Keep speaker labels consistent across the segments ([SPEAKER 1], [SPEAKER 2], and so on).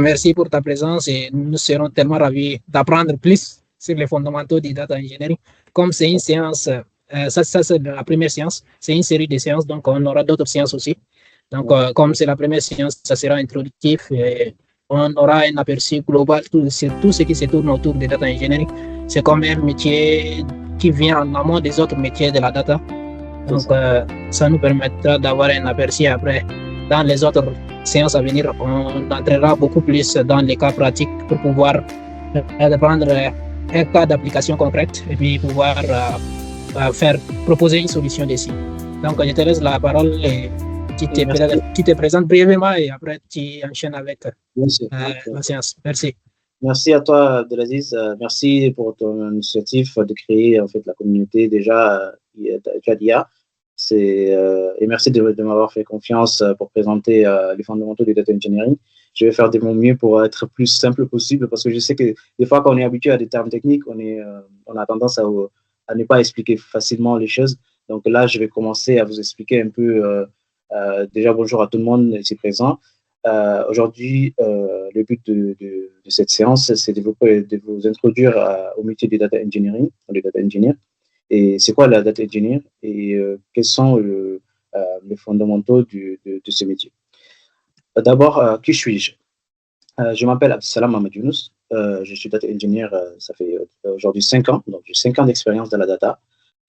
[SPEAKER 1] Merci pour ta présence et nous serons tellement ravis d'apprendre plus sur les fondamentaux du data engineering. Comme c'est une séance, ça c'est la première séance, c'est une série de séances, donc on aura d'autres séances aussi. Donc, comme c'est la première séance, ça sera introductif et on aura un aperçu global sur tout ce qui se tourne autour de data engineering. C'est comme un métier qui vient en amont des autres métiers de la data. Donc, ça nous permettra d'avoir un aperçu après. Dans les autres séances à venir, on entrera beaucoup plus dans les cas pratiques pour pouvoir prendre un cas d'application concrète et puis pouvoir proposer une solution dessus. Donc, je te laisse la parole et tu te présentes brièvement et après tu enchaînes avec la séance. Merci.
[SPEAKER 2] Merci à toi, Abdelaziz. Merci pour ton initiative de créer en fait la communauté déjà d'IA. Et merci de m'avoir fait confiance pour présenter les fondamentaux du data engineering. Je vais faire de mon mieux pour être le plus simple possible parce que je sais que des fois, quand on est habitué à des termes techniques, on a tendance à ne pas expliquer facilement les choses. Donc là, je vais commencer à vous expliquer un peu. Déjà, bonjour à tout le monde ici présent. Aujourd'hui, le but de cette séance, c'est de vous introduire au métier du data engineering, du data engineer. Et c'est quoi la data engineer et quels sont les fondamentaux de ce métier. D'abord, qui suis-je? Je m'appelle Abdeslam Mohamed Younous. Je suis data engineer, ça fait aujourd'hui 5 ans, donc j'ai 5 ans d'expérience dans la data.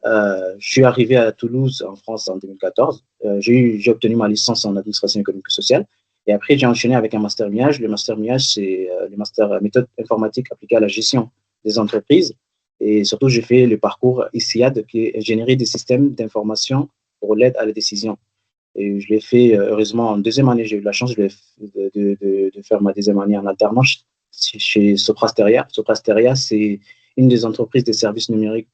[SPEAKER 2] Je suis arrivé à Toulouse, en France, en 2014. J'ai obtenu ma licence en administration économique et sociale. Et après, j'ai enchaîné avec un master MIAGE. Le master MIAGE, c'est le master méthode informatique appliquée à la gestion des entreprises. Et surtout, j'ai fait le parcours ICIAD, qui est ingénierie des systèmes d'information pour l'aide à la décision. Et je l'ai fait, heureusement, en deuxième année. J'ai eu la chance de faire ma deuxième année en alternance chez Soprasteria. Soprasteria, c'est une des entreprises de services numériques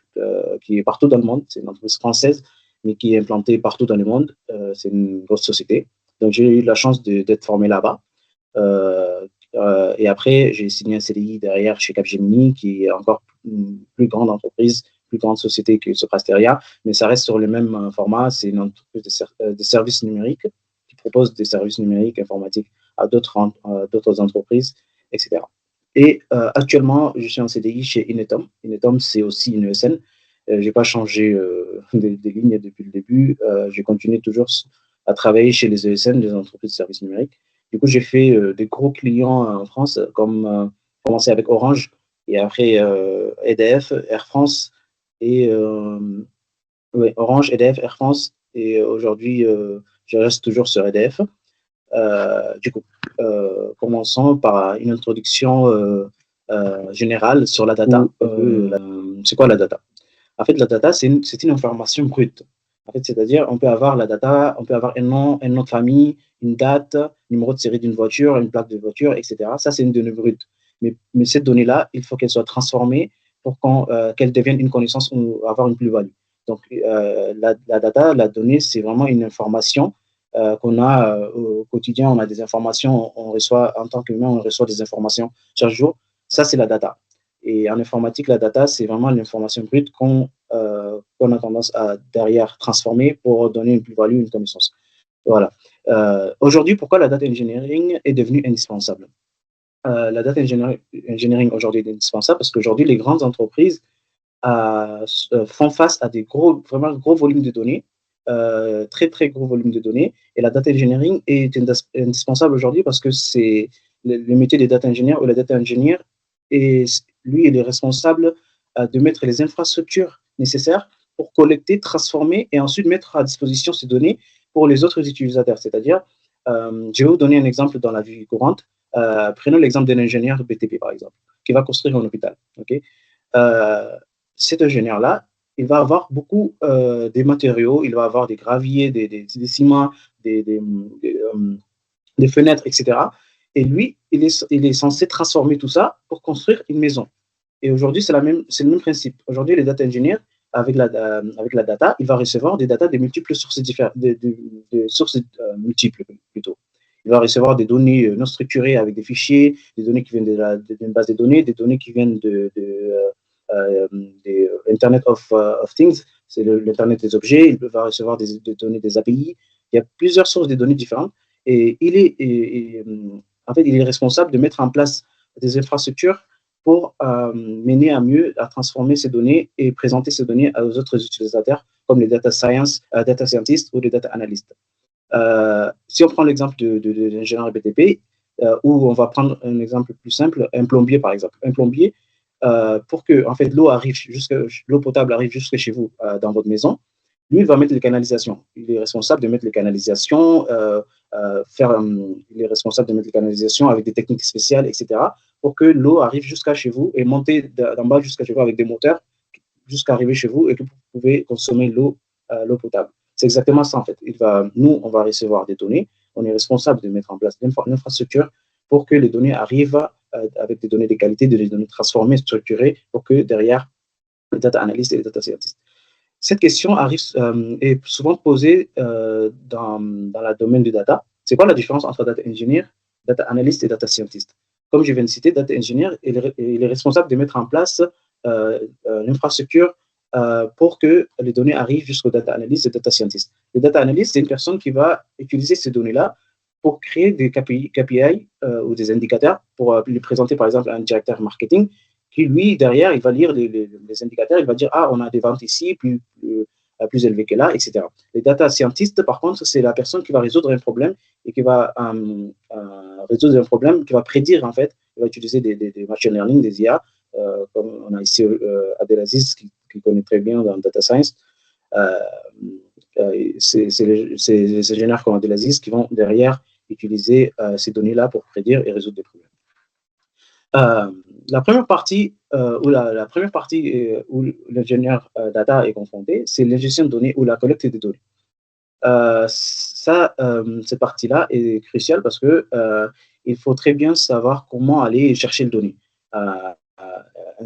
[SPEAKER 2] qui est partout dans le monde. C'est une entreprise française, mais qui est implantée partout dans le monde. C'est une grosse société. Donc, j'ai eu la chance d'être formé là-bas. Et après, j'ai signé un CDI derrière chez Capgemini, qui est encore une plus grande entreprise, plus grande société que Soprasteria, mais ça reste sur le même format. C'est une entreprise de services numériques qui propose des services numériques informatiques à d'autres entreprises, etc. Et actuellement, je suis en CDI chez Inetom. Inetom, c'est aussi une ESN. Je n'ai pas changé des lignes depuis le début. J'ai continué toujours à travailler chez les ESN, les entreprises de services numériques. Du coup, j'ai fait des gros clients en France, comme commencer avec Orange, et après EDF, Air France, et Orange, EDF, Air France, et aujourd'hui, je reste toujours sur EDF. Du coup, commençons par une introduction générale sur la data. C'est quoi la data? En fait, la data, c'est une information brute. En fait, c'est-à-dire, on peut avoir la data, on peut avoir un nom de famille, une date, numéro de série d'une voiture, une plaque de voiture, etc. Ça, c'est une donnée brute. Mais cette donnée-là, il faut qu'elle soit transformée pour qu'elle devienne une connaissance ou avoir une plus-value. Donc, la data, la donnée, c'est vraiment une information qu'on a au quotidien. On a des informations, on reçoit, en tant qu'humain, on reçoit des informations chaque jour. Ça, c'est la data. Et en informatique, la data, c'est vraiment l'information brute qu'on a tendance à derrière transformer pour donner une plus-value, une connaissance. Voilà. Aujourd'hui, pourquoi la data engineering est devenue indispensable? La data engineering aujourd'hui est indispensable parce qu'aujourd'hui, les grandes entreprises font face à des vraiment gros volumes de données, très, très gros volumes de données. Et la data engineering est indispensable aujourd'hui parce que c'est le métier des data engineers ou la data engineer. Et lui, il est responsable de mettre les infrastructures nécessaires pour collecter, transformer et ensuite mettre à disposition ces données pour les autres utilisateurs. C'est-à-dire, je vais vous donner un exemple dans la vie courante. Prenons l'exemple d'un ingénieur BTP, par exemple, qui va construire un hôpital. Okay? Cet ingénieur-là, il va avoir beaucoup des matériaux, il va avoir des graviers, des ciments, des fenêtres, etc. Et lui, il est censé transformer tout ça pour construire une maison. Et aujourd'hui, c'est le même principe. Aujourd'hui, les data engineers, avec la data, il va recevoir des data de multiples sources sources multiples plutôt. Il va recevoir des données non structurées avec des fichiers, des données qui viennent d'une base de données, des données qui viennent de Internet of Things, c'est l'Internet des objets. Il va recevoir des données des API. Il y a plusieurs sources de données différentes. Et en fait, il est responsable de mettre en place des infrastructures pour mener à mieux à transformer ces données et présenter ces données aux autres utilisateurs, comme les data scientists ou les data analysts. Si on prend l'exemple de l'ingénieur BTP, où on va prendre un exemple plus simple, un plombier par exemple. Un plombier, pour que en fait, l'eau potable arrive jusque chez vous dans votre maison, lui, il va mettre les canalisations. Il est responsable de mettre les canalisations, il est responsable de mettre les canalisations avec des techniques spéciales, etc., pour que l'eau arrive jusqu'à chez vous et monter d'en bas jusqu'à chez vous avec des moteurs, jusqu'à arriver chez vous et que vous pouvez consommer l'eau potable. C'est exactement ça, en fait. Nous, on va recevoir des données. On est responsable de mettre en place l'infrastructure pour que les données arrivent avec des données de qualité, des données transformées, structurées, pour que derrière, les data analystes et les data scientists. Cette question est souvent posée dans le domaine du data. C'est quoi la différence entre data engineer, data analyst et data scientist? Comme je viens de citer, data engineer, il est responsable de mettre en place l'infrastructure pour que les données arrivent jusqu'au data analyst et data scientist. Le data analyst, c'est une personne qui va utiliser ces données-là pour créer des KPI ou des indicateurs pour lui présenter, par exemple, un directeur marketing qui, lui, derrière, il va lire les indicateurs, il va dire, on a des ventes ici plus élevées que là, etc. Les data scientists, par contre, c'est la personne qui va résoudre un problème et qui va résoudre un problème, qui va prédire, en fait, il va utiliser des machine learning, des IA, comme on a ici Abdelaziz, qui connaît très bien dans data science. C'est les ingénieurs comme Abdelaziz qui vont derrière utiliser ces données-là pour prédire et résoudre des problèmes. La première partie où l'ingénieur data est confronté, c'est l'ingestion de données ou la collecte des données. Cette partie-là est cruciale parce que il faut très bien savoir comment aller chercher les données. Un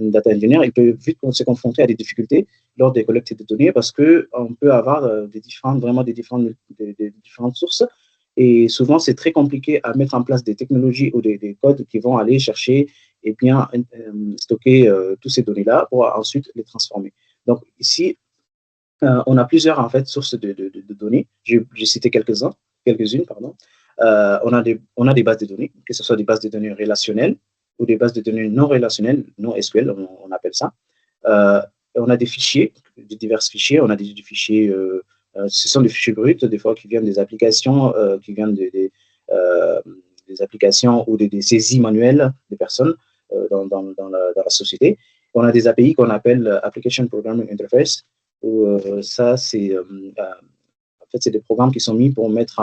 [SPEAKER 2] data engineer, il peut vite se confronter à des difficultés lors des collectes de données parce qu'on peut avoir des différentes sources. Et souvent, c'est très compliqué à mettre en place des technologies ou des codes qui vont aller chercher et bien stocker toutes ces données-là pour ensuite les transformer. Donc ici, on a plusieurs en fait sources de données. J'ai cité quelques-unes. On a des bases de données, que ce soit des bases de données relationnelles ou des bases de données non relationnelles, non SQL, on appelle ça. On a des fichiers, de divers fichiers. On a des fichiers ce sont des fichiers bruts, des fois qui viennent des applications, qui viennent des applications ou des saisies manuelles des personnes dans la société. On a des API qu'on appelle Application Programming Interface, où ça, c'est en fait, c'est des programmes qui sont mis pour mettre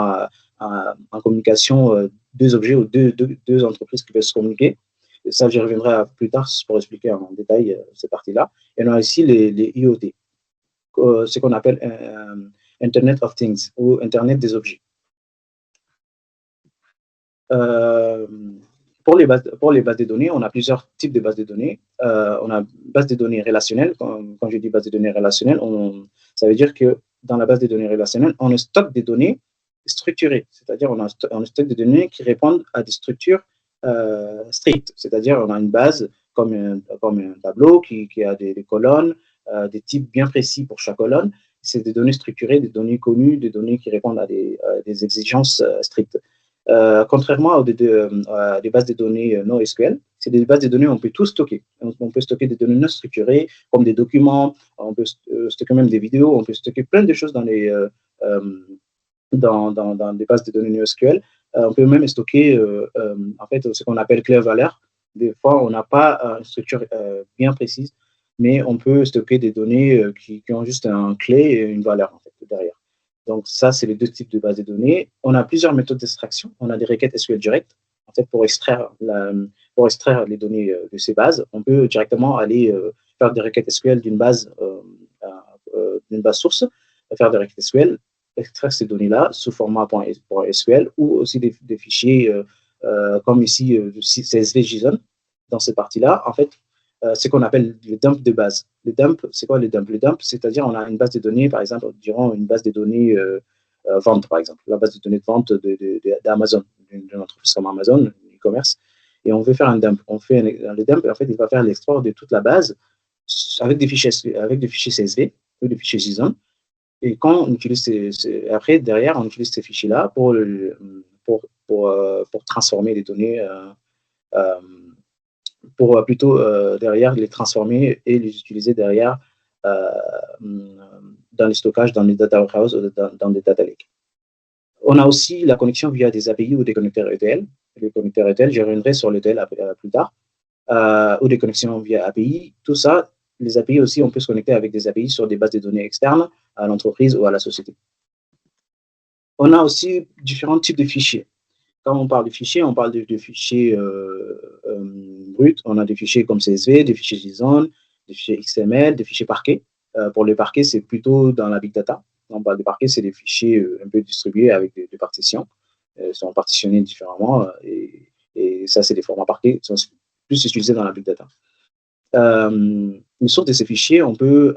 [SPEAKER 2] en communication deux objets ou deux entreprises qui peuvent se communiquer. Et ça, j'y reviendrai plus tard pour expliquer en détail ces parties-là. Et on a aussi les IoT, ce qu'on appelle Internet of Things ou Internet des objets. Pour les bases de données, on a plusieurs types de bases de données. On a base de données relationnelles. Quand je dis base de données relationnelles, ça veut dire que dans la base de données relationnelles, on stocke des données structurées, c'est-à-dire on stocke des données qui répondent à des structures strictes, c'est-à-dire on a une base comme un tableau qui a des colonnes, des types bien précis pour chaque colonne. C'est des données structurées, des données connues, des données qui répondent à des exigences strictes. Contrairement à des bases de données non SQL, c'est des bases de données où on peut tout stocker. On peut stocker des données non structurées, comme des documents, on peut stocker même des vidéos, on peut stocker plein de choses dans des bases de données non SQL. On peut même stocker en fait ce qu'on appelle clé valeur. Des fois, on n'a pas une structure bien précise, mais on peut stocker des données qui ont juste un clé et une valeur en fait, derrière. Donc, ça, c'est les deux types de bases de données. On a plusieurs méthodes d'extraction. On a des requêtes SQL directes. En fait, pour extraire les données de ces bases, on peut directement aller faire des requêtes SQL d'une base source, faire des requêtes SQL, extraire ces données-là sous format .SQL ou aussi des fichiers comme ici CSV JSON. Dans cette partie-là, en fait, c'est ce qu'on appelle le dump de base. Le dump, c'est quoi le dump? Le dump, c'est-à-dire on a une base de données, par exemple, durant une base de données vente, par exemple, la base de données de vente d'Amazon, d'une entreprise comme Amazon, e-commerce, et on veut faire un dump. On fait le dump, en fait, il va faire l'export de toute la base avec des fichiers CSV ou des fichiers JSON. Et quand on utilise après, derrière, on utilise ces fichiers-là pour pour transformer les données, pour plutôt derrière les transformer et les utiliser derrière dans les stockages, dans les data warehouse, dans des data lakes. On a aussi la connexion via des API ou des connecteurs ETL. Les connecteurs ETL, je reviendrai sur l'ETL plus tard, ou des connexions via API. Tout ça, les API aussi, on peut se connecter avec des API sur des bases de données externes à l'entreprise ou à la société. On a aussi différents types de fichiers. Quand on parle de fichiers, on parle de fichiers bruts. On a des fichiers comme CSV, des fichiers JSON, des fichiers XML, des fichiers parquets. Pour les parquets, c'est plutôt dans la big data. Quand on parle de parquets, c'est des fichiers un peu distribués avec des partitions. Ils sont partitionnés différemment. Et ça, c'est des formats parquets qui sont plus utilisés dans la big data. Une source de ces fichiers, on peut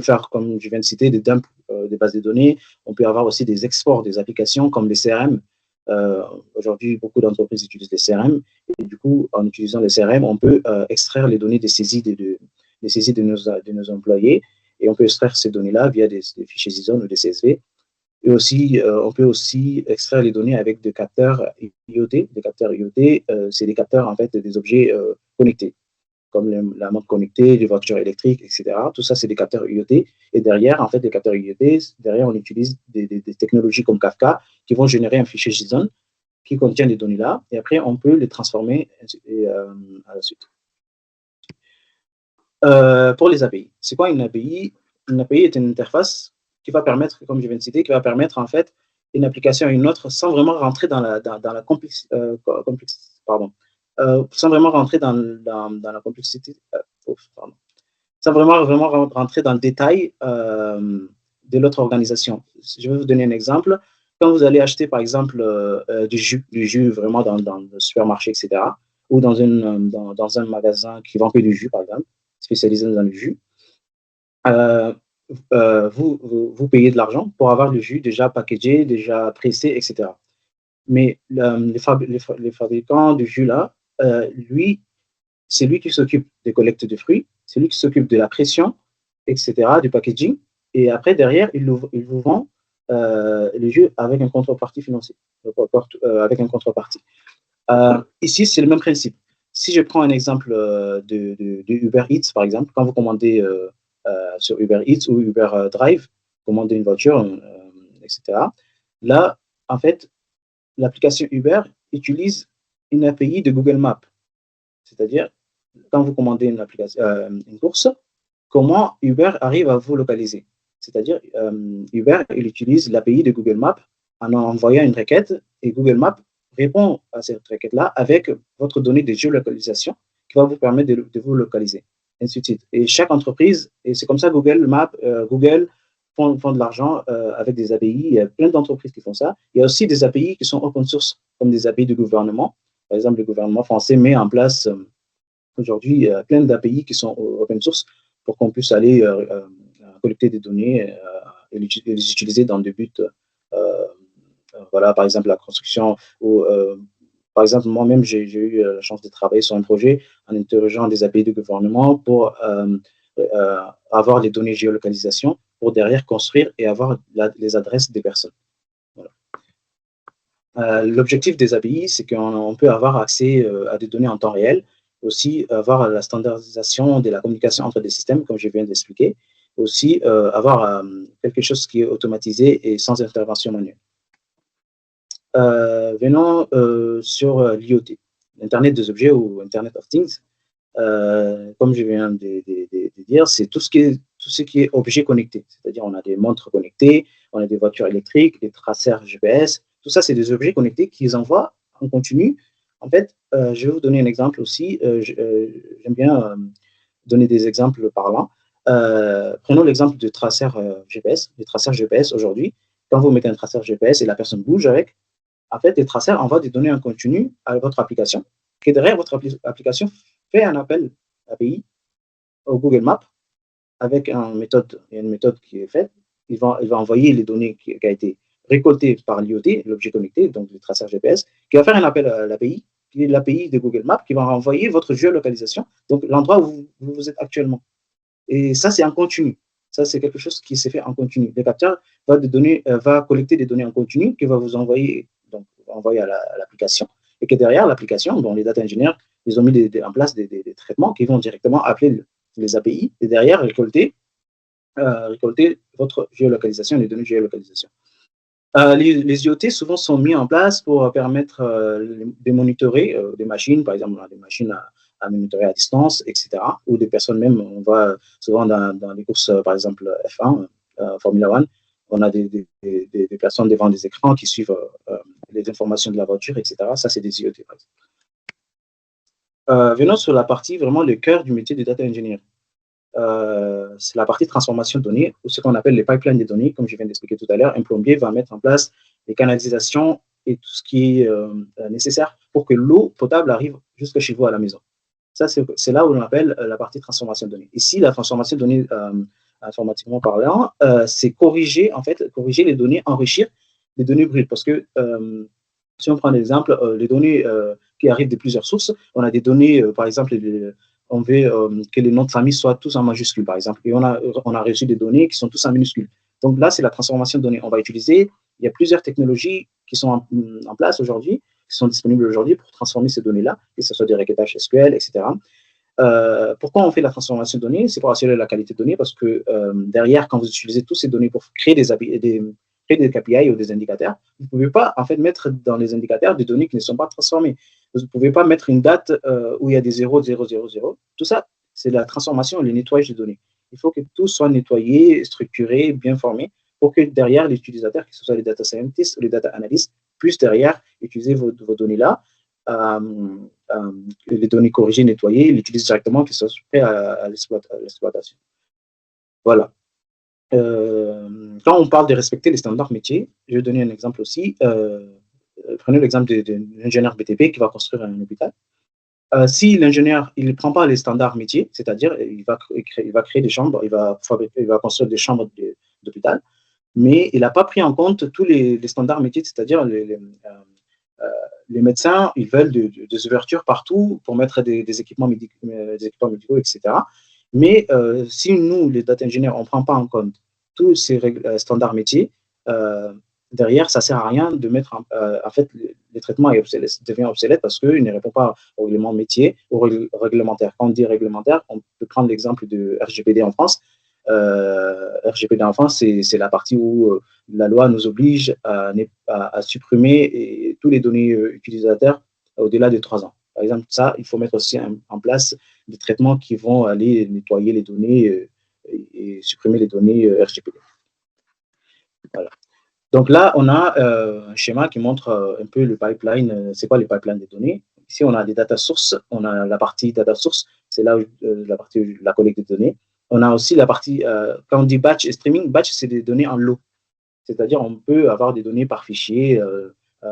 [SPEAKER 2] faire, comme je viens de citer, des dumps des bases de données. On peut avoir aussi des exports des applications comme les CRM. Aujourd'hui, beaucoup d'entreprises utilisent les CRM. Et du coup, en utilisant les CRM, on peut extraire les données des saisies de nos employés. Et on peut extraire ces données-là via des fichiers JSON ou des CSV. Et aussi, on peut aussi extraire les données avec des capteurs IoT. Des capteurs IoT, c'est des capteurs, en fait, des objets connectés, comme la montre connectée, les voitures électriques, etc. Tout ça, c'est des capteurs IoT. Et derrière, en fait, les capteurs IoT, derrière, on utilise des technologies comme Kafka qui vont générer un fichier JSON qui contient les données là. Et après, on peut les transformer à la suite. Pour les API. C'est quoi une API? Une API est une interface qui va permettre, comme je viens de citer, qui va permettre, en fait, une application à une autre sans vraiment rentrer dans la complexité, sans vraiment rentrer dans la complexité, sans vraiment rentrer dans le détail de l'autre organisation. Je vais vous donner un exemple. Quand vous allez acheter, par exemple, du jus vraiment dans le supermarché, etc., ou dans un magasin qui vend que du jus, par exemple, spécialisé dans le jus, vous payez de l'argent pour avoir le jus déjà packagé, déjà pressé, etc. Mais les fabricants du jus là, c'est lui qui s'occupe des collectes de fruits, c'est lui qui s'occupe de la pression, etc., du packaging. Et après, derrière, il vous vend le jus avec un contrepartie financier, avec un contrepartie. Ici, c'est le même principe. Si je prends un exemple de Uber Eats, par exemple, quand vous commandez sur Uber Eats ou Uber Drive, commandez une voiture, etc., là, en fait, l'application Uber utilise une API de Google Maps. C'est-à-dire, quand vous commandez une course, comment Uber arrive à vous localiser? C'est-à-dire, Uber, il utilise l'API de Google Maps en envoyant une requête et Google Maps répond à cette requête-là avec votre donnée de géolocalisation qui va vous permettre de vous localiser, ainsi de suite. Et chaque entreprise, et c'est comme ça Google Maps, Google font de l'argent avec des API. Il y a plein d'entreprises qui font ça. Il y a aussi des API qui sont open source, comme des API du gouvernement. Par exemple, le gouvernement français met en place aujourd'hui plein d'API qui sont open source pour qu'on puisse aller collecter des données et les utiliser dans des buts, voilà, par exemple la construction ou par exemple, moi-même, j'ai eu la chance de travailler sur un projet en interrogeant des API du gouvernement pour avoir les données géolocalisation pour derrière construire et avoir les adresses des personnes. Voilà. L'objectif des API, c'est qu'on peut avoir accès à des données en temps réel, aussi avoir la standardisation de la communication entre des systèmes, comme je viens d'expliquer, aussi avoir quelque chose qui est automatisé et sans intervention manuelle. Venons sur l'IoT, l'Internet des objets ou Internet of Things. Comme je viens de dire, c'est tout ce qui est objet connecté. C'est-à-dire, on a des montres connectées, on a des voitures électriques, des traceurs GPS. Tout ça, c'est des objets connectés qu'ils envoient en continu. En fait, je vais vous donner un exemple aussi. J'aime bien donner des exemples parlants. Prenons l'exemple de traceurs GPS. Les traceurs GPS, aujourd'hui, quand vous mettez un traceur GPS et la personne bouge avec, en fait, les traceurs envoient des données en continu à votre application. Et derrière, votre application fait un appel API au Google Maps avec une méthode qui est faite. Il va envoyer les données qui a été récoltées par l'IoT, l'objet connecté, donc le traceur GPS, qui va faire un appel à l'API, qui est l'API de Google Maps, qui va renvoyer votre géolocalisation, donc l'endroit où vous êtes actuellement. Et ça, c'est en continu. Ça, c'est quelque chose qui s'est fait en continu. Le capteur va collecter des données en continu qui va vous envoyer. Donc, envoyé à l'application. Et que derrière l'application, les data engineers, ils ont mis en place des traitements qui vont directement appeler les API et derrière récolter votre géolocalisation, les données de géolocalisation. Les IoT souvent sont mis en place pour permettre de monitorer des machines, par exemple, on a des machines à monitorer à distance, etc. Ou des personnes même, on voit souvent dans les courses, par exemple F1, Formula 1, on a des personnes devant des écrans qui suivent les informations de la voiture, etc. Ça, c'est des IoT, par exemple. Venons sur la partie, vraiment le cœur du métier de data engineer. C'est la partie transformation de données, ou ce qu'on appelle les pipelines de données, comme je viens d'expliquer tout à l'heure. Un plombier va mettre en place les canalisations et tout ce qui est nécessaire pour que l'eau potable arrive jusqu'à chez vous à la maison. Ça, c'est là où on appelle la partie transformation de données. Ici, la transformation de données, informatiquement parlant, c'est corriger les données, enrichir les données brutes. Parce que si on prend l'exemple, les données qui arrivent de plusieurs sources, on a des données, par exemple, on veut que les noms de famille soient tous en majuscules, par exemple, et on a reçu des données qui sont tous en minuscules. Donc là, c'est la transformation de données. On va utiliser, il y a plusieurs technologies qui sont en place aujourd'hui, qui sont disponibles aujourd'hui pour transformer ces données-là, que ce soit des requêtages SQL, etc. Pourquoi on fait la transformation de données? C'est pour assurer la qualité de données, parce que derrière, quand vous utilisez toutes ces données pour créer des KPI ou des indicateurs, vous ne pouvez pas en fait mettre dans les indicateurs des données qui ne sont pas transformées. Vous ne pouvez pas mettre une date où il y a des 0, 0, 0, 0. Tout ça, c'est la transformation et le nettoyage des données. Il faut que tout soit nettoyé, structuré, bien formé, pour que derrière l'utilisateur, que ce soit les data scientists ou les data analysts, puissent derrière utiliser vos données-là, les données corrigées, nettoyées, l'utiliser directement, qu'ils soient prêts à l'exploitation. Voilà. Quand on parle de respecter les standards métiers, je vais donner un exemple aussi. Prenez l'exemple d'un ingénieur BTP qui va construire un hôpital. Si l'ingénieur ne prend pas les standards métiers, c'est-à-dire il va créer des chambres, il va construire des chambres d'hôpital, mais il n'a pas pris en compte tous les standards métiers, c'est-à-dire les médecins, ils veulent des ouvertures partout pour mettre des équipements médicaux, etc. Mais si nous, les data engineers, on ne prend pas en compte tous ces standards métiers, derrière, ça ne sert à rien de mettre en fait, les traitements deviennent obsolètes parce qu'ils ne répondent pas au règlement métier, au réglementaire. Quand on dit réglementaire, on peut prendre l'exemple de RGPD en France. RGPD en France, c'est la partie où la loi nous oblige à supprimer tous les données utilisateurs au-delà de 3 ans. Par exemple, ça, il faut mettre aussi en place des traitements qui vont aller nettoyer les données et supprimer les données RGPD. Voilà. Donc là, on a un schéma qui montre un peu le pipeline. C'est quoi le pipeline des données? Ici, on a des data sources. On a la partie data source, c'est là où la collecte des données. On a aussi la partie, quand on dit batch et streaming, batch, c'est des données en lot. C'est-à-dire, on peut avoir des données par fichier,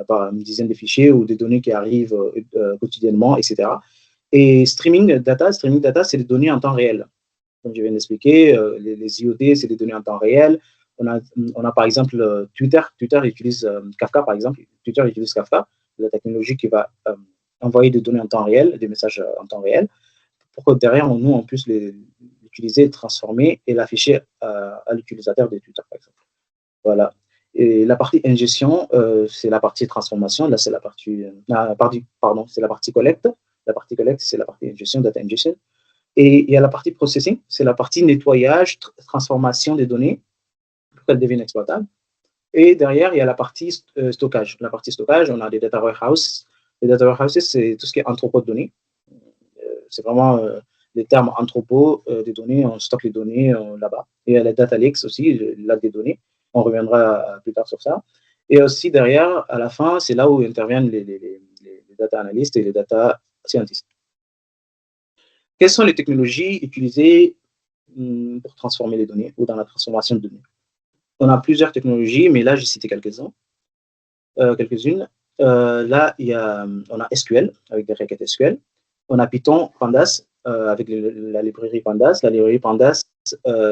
[SPEAKER 2] par une dizaine de fichiers ou des données qui arrivent quotidiennement, etc. Et streaming data, c'est des données en temps réel. Comme je viens d'expliquer, les IoT, c'est des données en temps réel. On a par exemple Twitter. Twitter utilise Kafka, par exemple. Twitter utilise Kafka, la technologie qui va envoyer des données en temps réel, des messages en temps réel, pour que derrière, nous, on puisse l'utiliser, transformer et l'afficher à l'utilisateur de Twitter, par exemple. Voilà. Et la partie ingestion, c'est la partie transformation. Là, c'est la partie, c'est la partie collecte. La partie collecte, c'est la partie ingestion, data ingestion. Et il y a la partie processing, c'est la partie nettoyage, transformation des données pour qu'elles deviennent exploitables. Et derrière, il y a la partie stockage. La partie stockage, on a des data warehouses. Les data warehouses, c'est tout ce qui est entrepôt de données. C'est vraiment les termes entrepôt des données, on stocke les données là-bas. Et il y a les data lakes aussi, le lac des données. On reviendra plus tard sur ça. Et aussi derrière, à la fin, c'est là où interviennent les data analystes et les data scientists. Quelles sont les technologies utilisées pour transformer les données ou dans la transformation de données? On a plusieurs technologies, mais là, j'ai cité quelques-unes. Là, on a SQL avec des requêtes SQL. On a Python, Pandas avec la librairie Pandas. La librairie Pandas,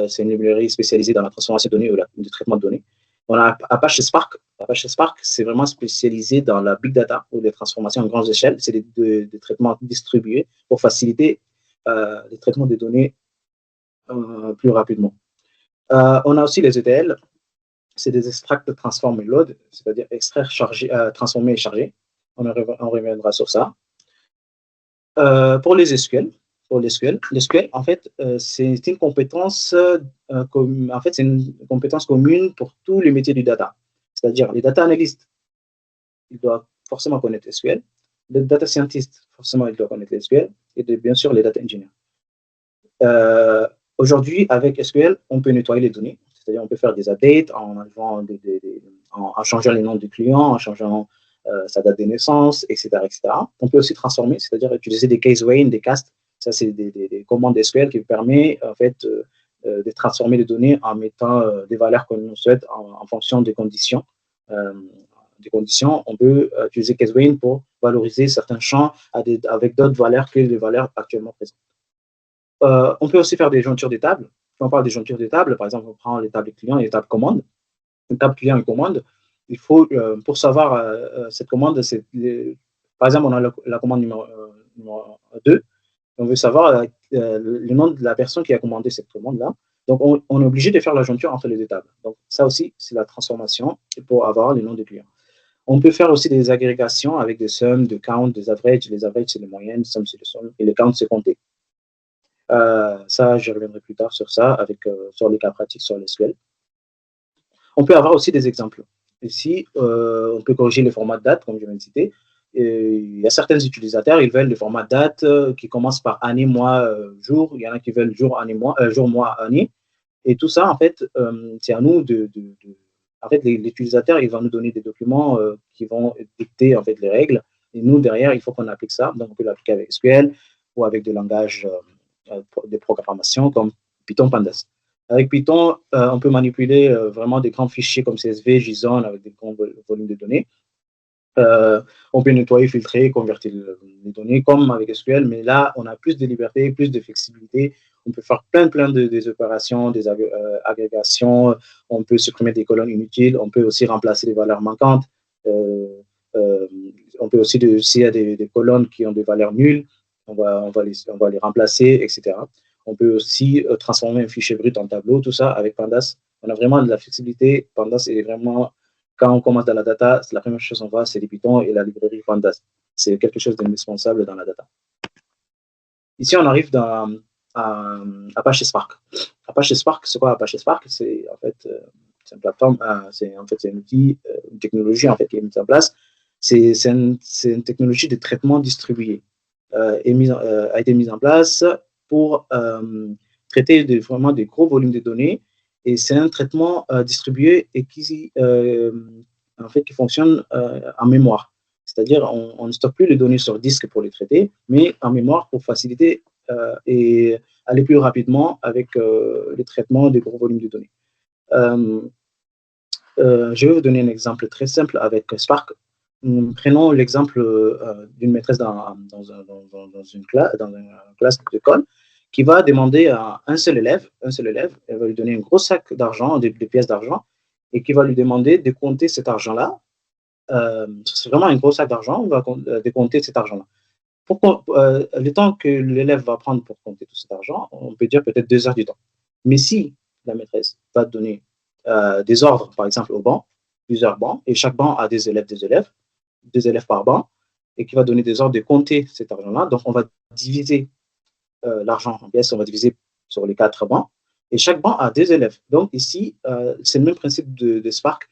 [SPEAKER 2] c'est une librairie spécialisée dans la transformation de données ou le traitement de données. On a Apache Spark. Apache Spark, c'est vraiment spécialisé dans la big data ou les transformations à grande échelle. C'est des traitements distribués pour faciliter les traitements des données plus rapidement. On a aussi les ETL. c'est des extracts transform et load, c'est-à-dire extraire, charger, transformer et charger. On reviendra sur ça. Pour les SQL, l'SQL, en fait, c'est une compétence, en fait, c'est une compétence commune pour tous les métiers du data. C'est-à-dire, les data analystes, ils doivent forcément connaître SQL. Les data scientists, forcément, ils doivent connaître SQL. Et bien sûr, les data engineers. Aujourd'hui, avec SQL, on peut nettoyer les données. C'est-à-dire, on peut faire des updates en changeant les noms du client, en changeant sa date de naissance, etc., etc. On peut aussi transformer, c'est-à-dire utiliser des case weights, des castes. Ça, c'est des commandes SQL qui permettent en fait, de transformer les données en mettant des valeurs qu'on souhaite en fonction des conditions. On peut utiliser case weights pour valoriser certains champs avec d'autres valeurs que les valeurs actuellement présentes. On peut aussi faire des jointures des tables. Quand on parle des jointures des tables, par exemple, on prend les tables clients et les tables commandes. Une table client et commande, il faut, pour savoir cette commande, par exemple, on a la commande numéro 2, on veut savoir le nom de la personne qui a commandé cette commande-là. Donc, on est obligé de faire la jointure entre les deux tables. Donc, ça aussi, c'est la transformation pour avoir les noms des clients. On peut faire aussi des agrégations avec des sums, des counts, des averages. Les averages, c'est les moyennes, les sums, c'est les sommes, et les counts, c'est compté. Ça, je reviendrai plus tard sur ça, sur les cas pratiques sur SQL. On peut avoir aussi des exemples. Ici, on peut corriger les formats de date, comme je viens de citer. Il y a certains utilisateurs, ils veulent le format de date qui commence par année, mois, jour. Il y en a qui veulent jour, année, mois, jour, mois, année. Et tout ça, en fait, c'est à nous en fait, l'utilisateur, il va nous donner des documents qui vont dicter en fait les règles. Et nous, derrière, il faut qu'on applique ça. Donc, on peut l'appliquer avec SQL ou avec des langages de programmation comme Python, Pandas. Avec Python, on peut manipuler vraiment des grands fichiers comme CSV, JSON avec des grands volumes de données. On peut nettoyer, filtrer, convertir les données comme avec SQL, mais là, on a plus de liberté, plus de flexibilité. On peut faire plein des opérations, des agrégations. On peut supprimer des colonnes inutiles. On peut aussi remplacer des valeurs manquantes. On peut aussi, s'il y a des colonnes qui ont des valeurs nulles, on va les remplacer, etc. On peut aussi transformer un fichier brut en tableau, tout ça avec Pandas. On a vraiment de la flexibilité. Pandas est vraiment, quand on commence dans la data, la première chose qu'on voit, c'est les Python et la librairie Pandas. C'est quelque chose d'indispensable dans la data. Ici, on arrive dans Apache Spark. Apache Spark, c'est quoi Apache Spark? C'est en fait c'est une plateforme, c'est un outil, une technologie en fait qui est mise en place. C'est une technologie de traitement distribué. A été mise en place pour traiter vraiment des gros volumes de données. Et c'est un traitement distribué et en fait, qui fonctionne en mémoire. C'est-à-dire, on ne stocke plus les données sur disque pour les traiter, mais en mémoire pour faciliter et aller plus rapidement avec le traitement des gros volumes de données. Je vais vous donner un exemple très simple avec Spark. Prenons l'exemple d'une maîtresse dans une classe d'école qui va demander à un seul élève, elle va lui donner un gros sac d'argent, des pièces d'argent, et qui va lui demander de compter cet argent-là. C'est vraiment un gros sac d'argent, on va décompter cet argent-là. Le temps que l'élève va prendre pour compter tout cet argent, on peut dire peut-être 2 heures du temps. Mais si la maîtresse va donner des ordres, par exemple, au banc, plusieurs bancs, et chaque banc a deux élèves par banc, et qui va donner des ordres de compter cet argent-là. Donc, on va diviser l'argent en pièces, on va diviser sur les 4 bancs, et chaque banc a 2 élèves. Donc, ici, c'est le même principe de Spark.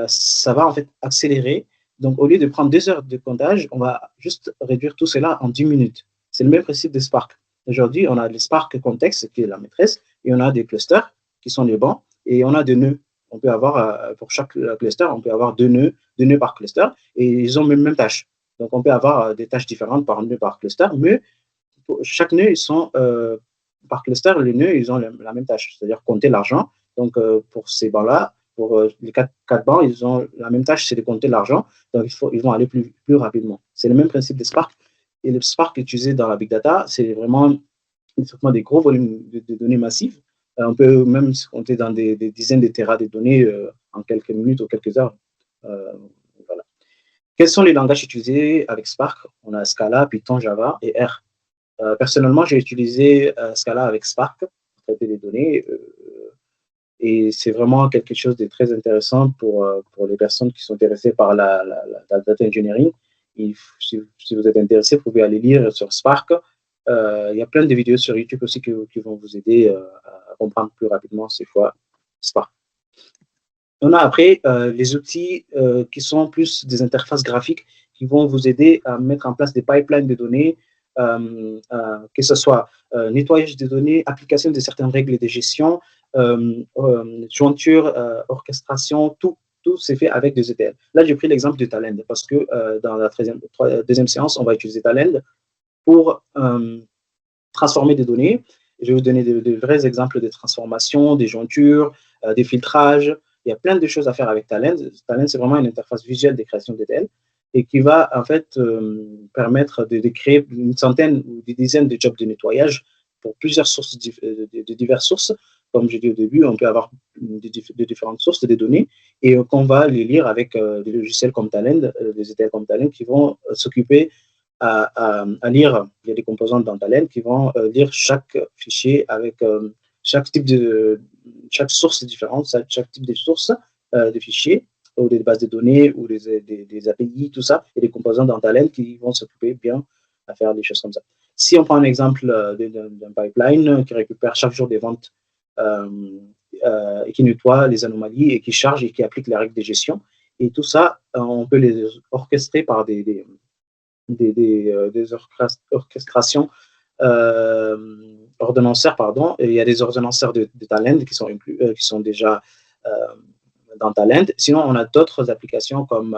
[SPEAKER 2] Ça va en fait accélérer. Donc, au lieu de prendre 2 heures de comptage, on va juste réduire tout cela en 10 minutes. C'est le même principe de Spark. Aujourd'hui, on a le Spark Context, qui est la maîtresse, et on a des clusters, qui sont les bancs, et on a des nœuds. On peut avoir, pour chaque cluster, on peut avoir deux nœuds par cluster, et ils ont même tâche. Donc, on peut avoir des tâches différentes par nœud, par cluster, mais pour chaque nœud, ils sont, par cluster, les nœuds, ils ont la même tâche, c'est-à-dire compter l'argent. Donc, pour ces bancs-là, pour les 4 bancs, ils ont la même tâche, c'est de compter l'argent. Donc, ils vont aller plus rapidement. C'est le même principe de Spark. Et le Spark utilisé dans la Big Data, c'est vraiment des gros volumes de données massives. On peut même se compter dans des dizaines de terras de données en quelques minutes ou quelques heures. Voilà. Quels sont les langages utilisés avec Spark? On a Scala, Python, Java et R. Personnellement, j'ai utilisé Scala avec Spark pour traiter des données. Et c'est vraiment quelque chose de très intéressant pour les personnes qui sont intéressées par la data engineering. Et si vous êtes intéressé, vous pouvez aller lire sur Spark. Il y a plein de vidéos sur YouTube aussi qui vont vous aider à comprendre plus rapidement c'est quoi Spark. On a après les outils qui sont plus des interfaces graphiques qui vont vous aider à mettre en place des pipelines de données, que ce soit nettoyage des données, application de certaines règles de gestion, jointure, orchestration, tout c'est fait avec des ETL. Là, j'ai pris l'exemple de Talend parce que dans la deuxième séance, on va utiliser Talend pour transformer des données. Je vais vous donner de vrais exemples de transformation, des jointures, des filtrages. Il y a plein de choses à faire avec Talend. Talend, c'est vraiment une interface visuelle de création d'ETL et qui va en fait permettre de créer une centaine ou des dizaines de jobs de nettoyage pour plusieurs sources, de diverses sources. Comme j'ai dit au début, on peut avoir de différentes sources de données et qu'on va les lire avec des logiciels comme Talend, des ETL comme Talend qui vont s'occuper à lire. Il y a des composantes dans Talend qui vont lire chaque fichier avec chaque source différente, chaque type de source de fichiers ou des bases de données ou des API, tout ça, et des composants dans Talend qui vont s'occuper bien à faire des choses comme ça. Si on prend un exemple d'un pipeline qui récupère chaque jour des ventes et qui nettoie les anomalies et qui charge et qui applique les règles de gestion, et tout ça, on peut les orchestrer par des orchestrations ordonnanceurs, pardon. Et il y a des ordonnanceurs de Talend qui sont déjà dans Talend. Sinon, on a d'autres applications comme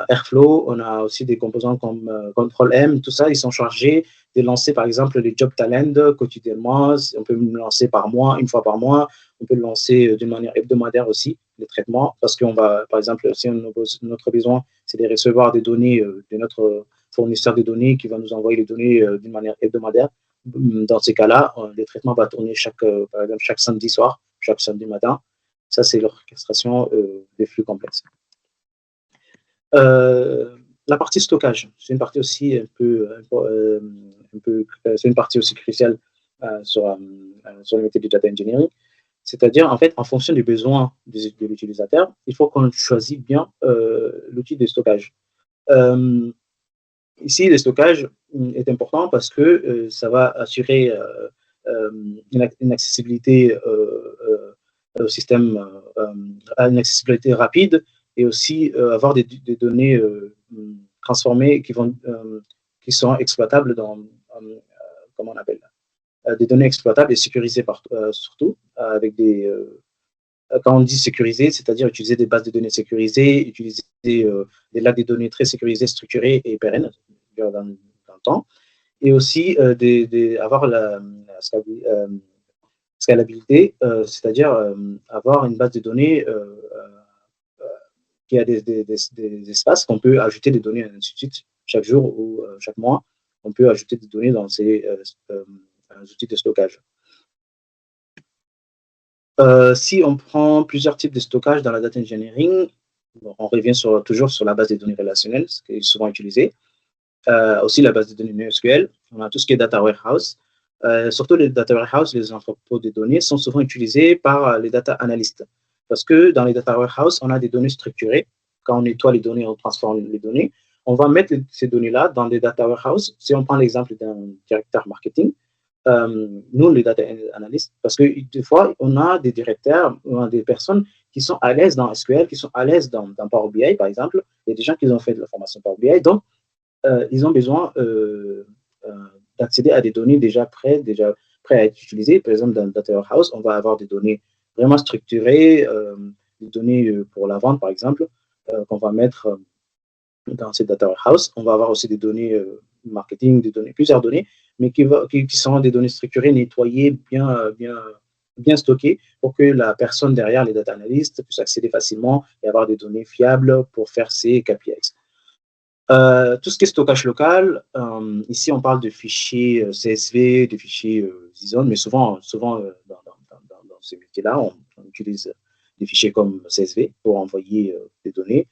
[SPEAKER 2] Airflow, on a aussi des composants comme Control-M, tout ça, ils sont chargés de lancer par exemple les jobs Talend quotidiennement. On peut le lancer par mois, une fois par mois. On peut le lancer d'une manière hebdomadaire aussi, les traitements, parce qu'on va, par exemple, si notre besoin, c'est de recevoir des données de notre fournisseur de données qui va nous envoyer les données d'une manière hebdomadaire. Dans ces cas-là, le traitement va tourner par exemple, chaque samedi soir, chaque samedi matin. Ça, c'est l'orchestration des flux complexes. La partie stockage, c'est une partie aussi c'est une partie aussi cruciale sur le métier du data engineering. C'est-à-dire, en fait, en fonction des besoins de l'utilisateur, il faut qu'on choisisse bien l'outil de stockage. Ici, le stockage est important parce que ça va assurer une accessibilité au système, une accessibilité rapide et aussi avoir des données transformées qui sont exploitables comment on appelle des données exploitables et sécurisées surtout avec quand on dit sécurisé, c'est-à-dire utiliser des bases de données sécurisées, utiliser des lacs de données très sécurisés, structurés et pérennes dans le temps, et aussi avoir la scalabilité, c'est-à-dire avoir une base de données qui a des espaces qu'on peut ajouter des données, ainsi de suite, chaque jour ou chaque mois, on peut ajouter des données dans ces outils de stockage. Si on prend plusieurs types de stockage dans la data engineering, on revient toujours sur la base des données relationnelles, ce qui est souvent utilisé. Aussi la base de données NoSQL, on a tout ce qui est data warehouse. Surtout les data warehouse, les entrepôts de données sont souvent utilisés par les data analystes. Parce que dans les data warehouse, on a des données structurées. Quand on nettoie les données, on transforme les données. On va mettre ces données-là dans des data warehouse. Si on prend l'exemple d'un directeur marketing, nous, les data analystes, parce que des fois, on a des directeurs, on a des personnes qui sont à l'aise dans SQL, qui sont à l'aise dans Power BI, par exemple. Il y a des gens qui ont fait de la formation Power BI, donc ils ont besoin d'accéder à des données déjà prêtes à être utilisées. Par exemple, dans Data Warehouse, on va avoir des données vraiment structurées, des données pour la vente, par exemple, qu'on va mettre dans ces Data Warehouse. On va avoir aussi des données marketing, plusieurs données, mais qui sont des données structurées, nettoyées, bien stockées pour que la personne derrière, les data analysts, puisse accéder facilement et avoir des données fiables pour faire ses KPIs. Tout ce qui est stockage local, ici on parle de fichiers CSV, de fichiers JSON, mais souvent dans ces métiers-là, on utilise des fichiers comme CSV pour envoyer des données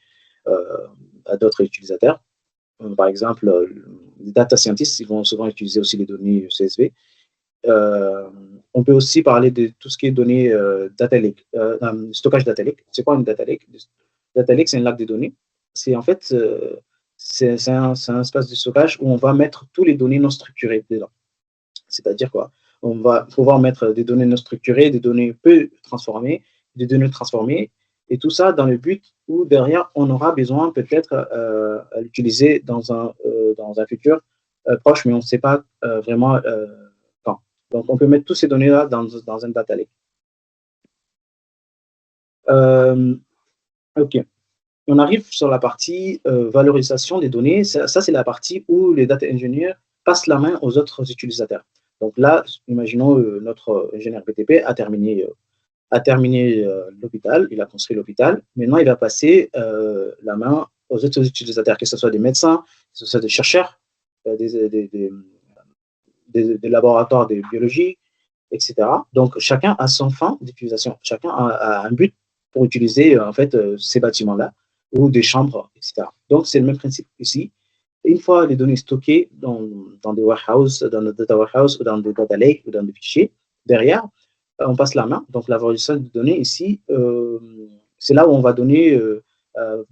[SPEAKER 2] à d'autres utilisateurs. Par exemple, les data scientists, ils vont souvent utiliser aussi les données CSV. On peut aussi parler de tout ce qui est données data lake, stockage data lake. C'est quoi une data lake? Data lake, c'est un lac de données. C'est en fait, c'est un espace de stockage où on va mettre toutes les données non structurées dedans. C'est-à-dire quoi? On va pouvoir mettre des données non structurées, des données peu transformées, des données transformées, et tout ça dans le but où derrière, on aura besoin peut-être à l'utiliser dans un futur proche, mais on ne sait pas vraiment quand. Donc, on peut mettre toutes ces données-là dans un data lake. OK. On arrive sur la partie valorisation des données. Ça c'est la partie où les data engineers passent la main aux autres utilisateurs. Donc là, imaginons notre ingénieur BTP a terminé l'hôpital, il a construit l'hôpital. Maintenant, il va passer la main aux autres utilisateurs, que ce soit des médecins, que ce soit des chercheurs, des laboratoires de biologie, etc. Donc, chacun a son fin d'utilisation. Chacun a un but pour utiliser en fait ces bâtiments-là ou des chambres, etc. Donc, c'est le même principe ici. Une fois les données stockées dans des warehouses, dans des data warehouses ou dans des data lakes ou dans des fichiers, derrière, on passe la main. Donc, la valorisation de données ici, c'est là où on va donner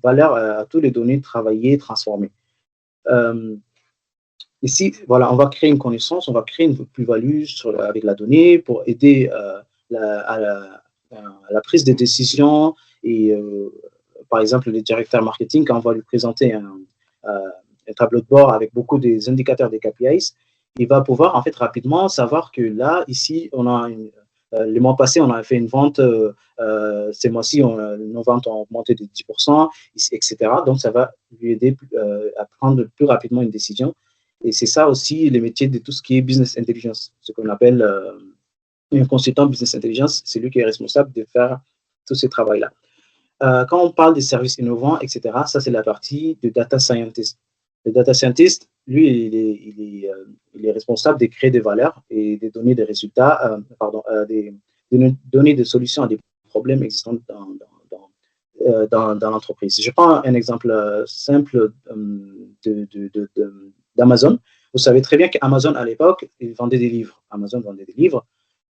[SPEAKER 2] valeur à toutes les données travaillées, transformées. Ici, voilà, on va créer une connaissance, on va créer une plus-value avec la donnée pour aider à la prise de décision et par exemple, le directeur marketing, quand on va lui présenter un tableau de bord avec beaucoup des indicateurs des KPIs, il va pouvoir en fait rapidement savoir que là, ici, on a les mois passés, on a fait une vente, ces mois-ci, nos ventes ont augmenté de 10%, etc. Donc, ça va lui aider à prendre plus rapidement une décision. Et c'est ça aussi les métiers de tout ce qui est business intelligence, ce qu'on appelle un consultant business intelligence, c'est lui qui est responsable de faire tout ce travail-là. Quand on parle des services innovants, etc., ça, c'est la partie de data scientist. Le data scientist, lui, il est responsable de créer des valeurs et de donner des résultats, de donner des solutions à des problèmes existants dans l'entreprise. Je prends un exemple simple d'Amazon. Vous savez très bien qu'Amazon, à l'époque, ils vendaient des livres. Amazon vendait des livres.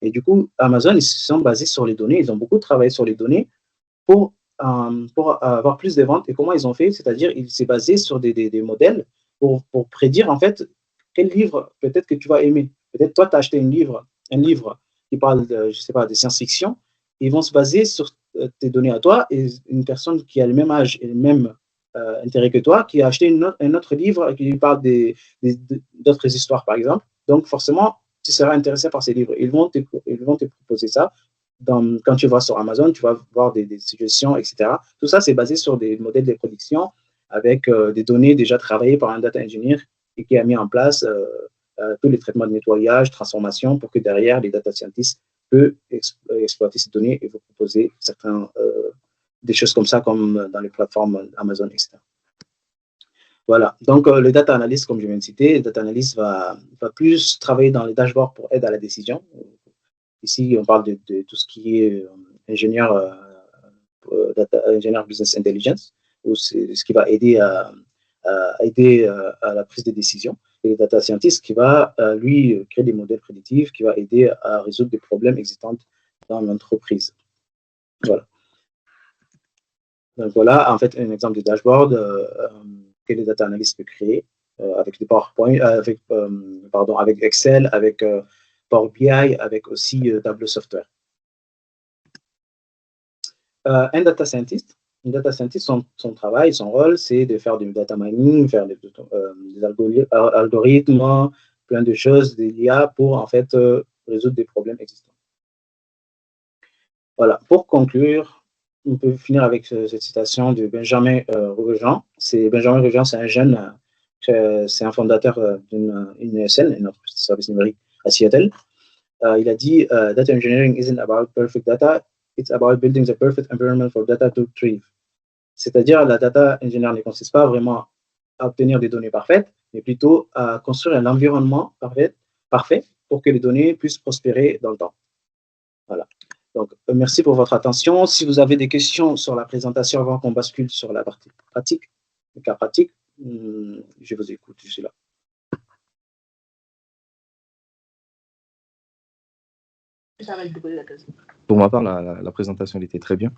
[SPEAKER 2] Et du coup, Amazon, ils se sont basés sur les données. Ils ont beaucoup travaillé sur les données pour avoir plus de ventes. Et comment ils ont fait? C'est-à-dire, ils s'est basé sur des modèles pour prédire, en fait, quel livre peut-être que tu vas aimer. Peut-être toi, tu as acheté un livre qui parle, je ne sais pas, de science-fiction. Ils vont se baser sur tes données à toi et une personne qui a le même âge et le même intérêt que toi, qui a acheté un autre livre qui lui parle d'autres histoires, par exemple. Donc, forcément, tu seras intéressé par ces livres. Ils vont te proposer ça. Quand tu vas sur Amazon, tu vas voir des suggestions, etc. Tout ça, c'est basé sur des modèles de prédiction avec des données déjà travaillées par un data engineer et qui a mis en place tous les traitements de nettoyage, transformation, pour que derrière, les data scientists peuvent exploiter ces données et vous proposer des choses comme ça, comme dans les plateformes Amazon, etc. Voilà. Donc, le data analyst, comme je viens de citer, le data analyst va plus travailler dans les dashboards pour aider à la décision. Ici, on parle de tout ce qui est ingénieur business intelligence, ou c'est ce qui va aider à la prise de décision. Et le data scientist qui va, lui, créer des modèles prédictifs, qui va aider à résoudre des problèmes existants dans l'entreprise. Voilà. Donc voilà, en fait, un exemple de dashboard que le data analyst peut créer avec des PowerPoint, avec Excel, avec Power BI, avec aussi Tableau Software. Un data scientist, son travail, son rôle, c'est de faire du data mining, faire des algorithmes, plein de choses, des IA pour en fait résoudre des problèmes existants. Voilà. Pour conclure, on peut finir avec cette citation de Benjamin Ruejan. Benjamin Ruejan, c'est un jeune, c'est un fondateur d'une ESN, notre service numérique à Seattle. Il a dit Data engineering isn't about perfect data, it's about building the perfect environment for data to thrive. C'est-à-dire, la data engineer ne consiste pas vraiment à obtenir des données parfaites, mais plutôt à construire un environnement parfait pour que les données puissent prospérer dans le temps. Voilà. Donc, merci pour votre attention. Si vous avez des questions sur la présentation avant qu'on bascule sur la partie pratique, le cas pratique, je vous écoute, je suis là.
[SPEAKER 3] Pour ma part, la présentation elle était très bien.